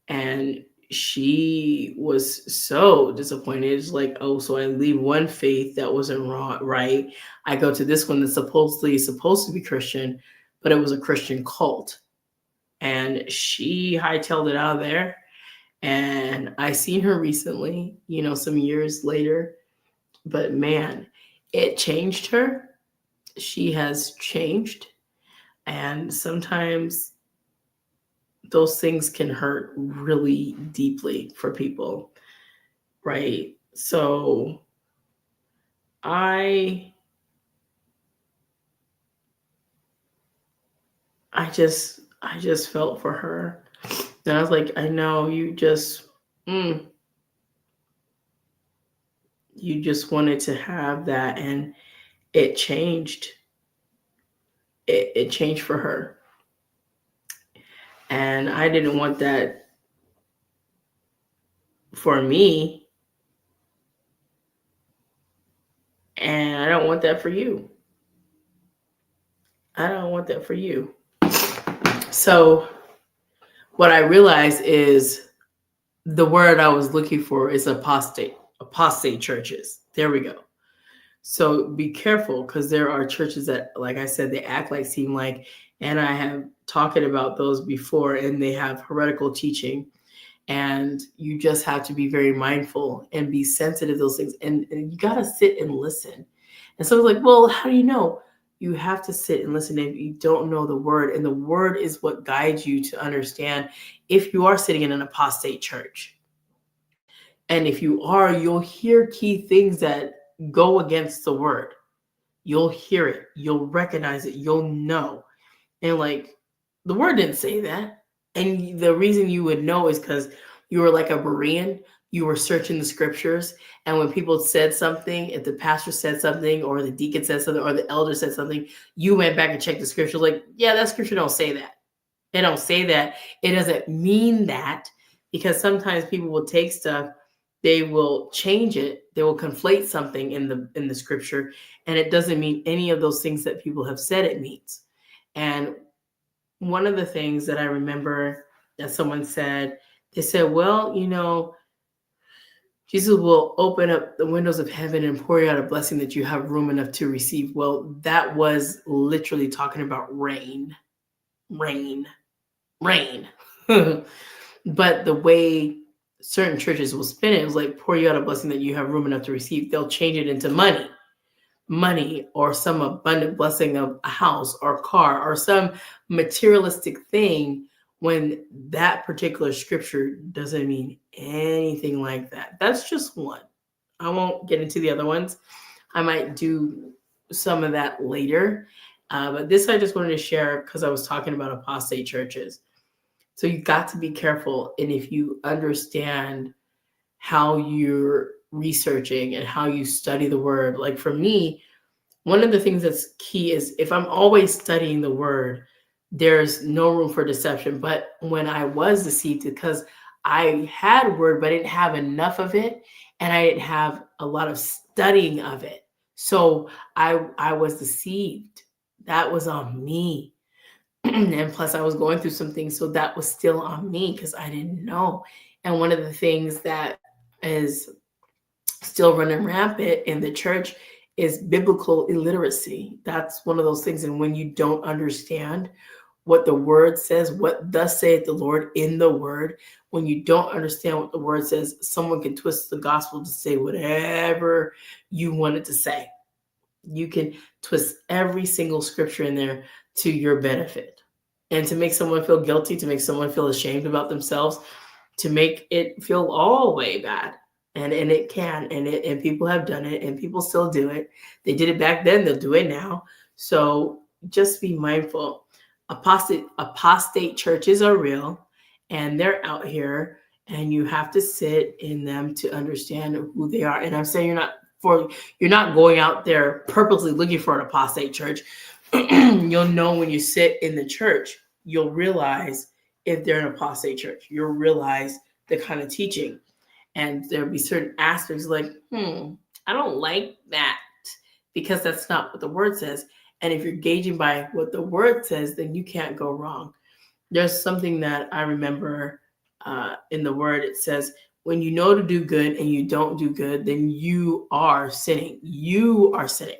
And she was so disappointed. It's like, oh, so I leave one faith that wasn't wrong, right? I go to this one that's supposedly supposed to be Christian, but it was a Christian cult. And she hightailed it out of there. And I seen her recently, some years later. But man, it changed her. She has changed. And sometimes those things can hurt really deeply for people, right? So I I just felt for her. And I was like, I know you just wanted to have that, and it changed. It changed for her. And I didn't want that for me, and I don't want that for you. I don't want that for you. So what I realized is the word I was looking for is apostate churches. There we go. So be careful, because there are churches that, like I said, they act like, seem like, and I have talked about those before, and they have heretical teaching. And you just have to be very mindful and be sensitive to those things. And you got to sit and listen. And so it's like, well, how do you know? You have to sit and listen if you don't know the word. And the word is what guides you to understand if you are sitting in an apostate church. And if you are, you'll hear key things that go against the word. You'll hear it, you'll recognize it, you'll know. And like, the word didn't say that. And the reason you would know is because you were like a Berean. You were searching the scriptures. And when people said something, if the pastor said something, or the deacon said something, or the elder said something, you went back and checked the scripture. Like, yeah, that scripture don't say that. It don't say that. It doesn't mean that. Because sometimes people will take stuff, they will change it, they will conflate something in the scripture, and it doesn't mean any of those things that people have said it means. And one of the things that I remember that someone said, they said, well, Jesus will open up the windows of heaven and pour you out a blessing that you have room enough to receive. Well, that was literally talking about rain. But the way certain churches will spin it was like, pour you out a blessing that you have room enough to receive. They'll change it into money, or some abundant blessing of a house or car or some materialistic thing, when that particular scripture doesn't mean anything like that. That's just one. I won't get into the other ones. I might do some of that later. But this I just wanted to share because I was talking about apostate churches. So you got to be careful. And if you understand how you're researching and how you study the word, like for me, one of the things that's key is if I'm always studying the word, there's no room for deception. But when I was deceived, because I had word, but I didn't have enough of it, and I didn't have a lot of studying of it. So I was deceived. That was on me. And plus I was going through some things, so that was still on me because I didn't know. And one of the things that is still running rampant in the church is biblical illiteracy. That's one of those things. And when you don't understand what the word says, what thus saith the Lord in the word, when you don't understand what the word says, someone can twist the gospel to say whatever you want it to say. You can twist every single scripture in there to your benefit, and to make someone feel guilty, to make someone feel ashamed about themselves, to make it feel all way bad. And it can, and people have done it, and people still do it. They did it back then, they'll do it now. So just be mindful. Apostate churches are real, and they're out here, and you have to sit in them to understand who they are. And I'm saying you're not going out there purposely looking for an apostate church. You'll know when you sit in the church, you'll realize if they're an apostate church. You'll realize the kind of teaching. And there'll be certain aspects like, I don't like that, because that's not what the word says. And if you're gauging by what the word says, then you can't go wrong. There's something that I remember in the word. It says, when you know to do good and you don't do good, then you are sinning. You are sinning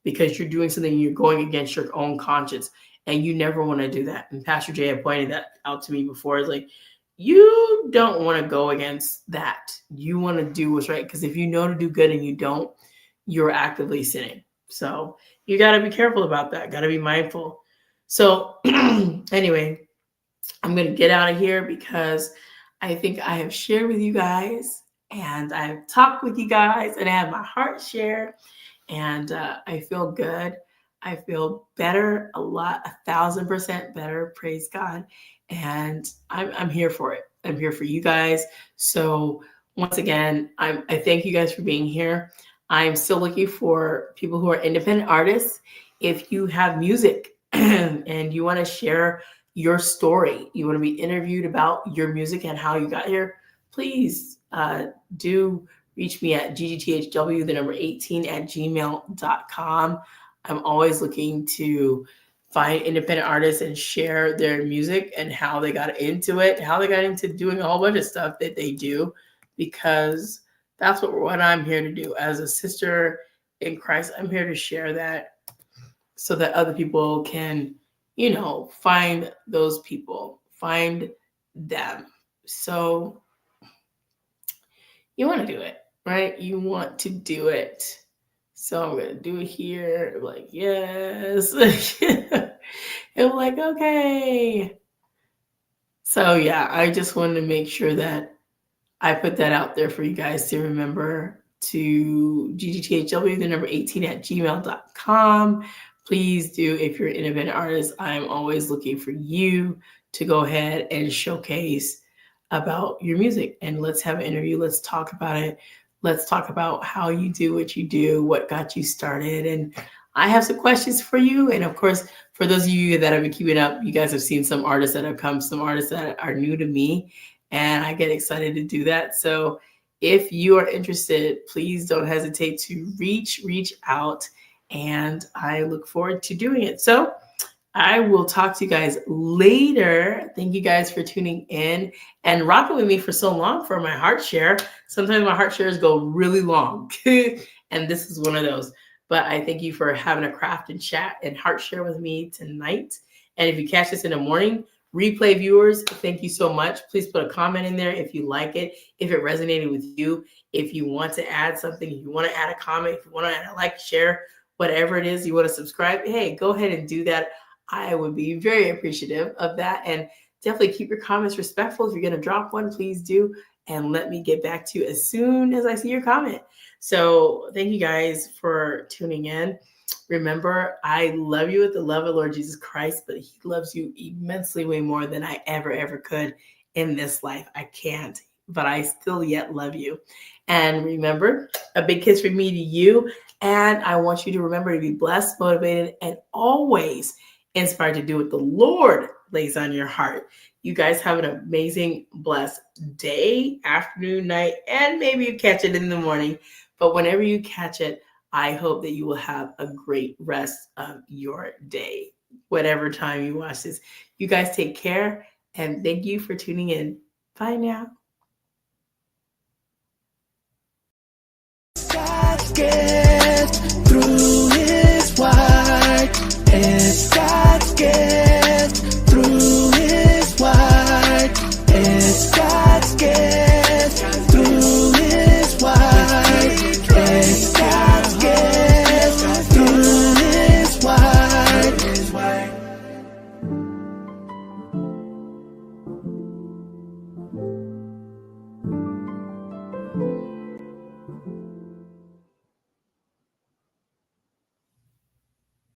because you're doing something, you're going against your own conscience, and you never want to do that. And Pastor Jay had pointed that out to me before. It's like, you don't want to go against that. You want to do what's right, because if you know to do good and you don't, you're actively sinning. So you got to be careful about that. Got to be mindful. So anyway, I'm going to get out of here because I think I have shared with you guys, and I've talked with you guys, and I have my heart shared, and I feel good. I feel better, 1,000% better. Praise God. And I'm here for it. I'm here for you guys. So once again, I thank you guys for being here. I'm still looking for people who are independent artists. If you have music and you want to share your story, you want to be interviewed about your music and how you got here, please do reach me at ggthw, the number 18 at gmail.com. I'm always looking to find independent artists and share their music and how they got into it, how they got into doing a whole bunch of stuff that they do, because that's what I'm here to do. As a sister in Christ, I'm here to share that so that other people can, find those people, find them. So you want to do it, right? You want to do it. So I'm going to do it here. I'm like, yes. I'm like, okay. So yeah, I just wanted to make sure that I put that out there for you guys to remember to ggthw, the number 18 at gmail.com. Please do, if you're an independent artist, I'm always looking for you to go ahead and showcase about your music. And let's have an interview. Let's talk about it. Let's talk about how you do what you do, what got you started. And I have some questions for you. And of course, for those of you that have been keeping up, you guys have seen some artists that have come, some artists that are new to me, and I get excited to do that. So if you are interested, please don't hesitate to reach out, and I look forward to doing it. So I will talk to you guys later. Thank you guys for tuning in and rocking with me for so long for my heart share. Sometimes my heart shares go really long, and this is one of those. But I thank you for having a craft and chat and heart share with me tonight. And if you catch this in the morning, replay viewers, thank you so much. Please put a comment in there if you like it, if it resonated with you, if you want to add something, if you want to add a comment, if you want to add a like, share, whatever it is, you want to subscribe, hey, go ahead and do that. I would be very appreciative of that. And definitely keep your comments respectful. If you're going to drop one, please do. And let me get back to you as soon as I see your comment. So thank you guys for tuning in. Remember, I love you with the love of Lord Jesus Christ, but he loves you immensely way more than I ever could in this life. I can't, but I still yet love you. And remember, a big kiss from me to you. And I want you to remember to be blessed, motivated, and always inspired to do what the Lord lays on your heart. You guys have an amazing, blessed day, afternoon, night, and maybe you catch it in the morning. But whenever you catch it, I hope that you will have a great rest of your day, whatever time you watch this. You guys take care, and thank you for tuning in. Bye now.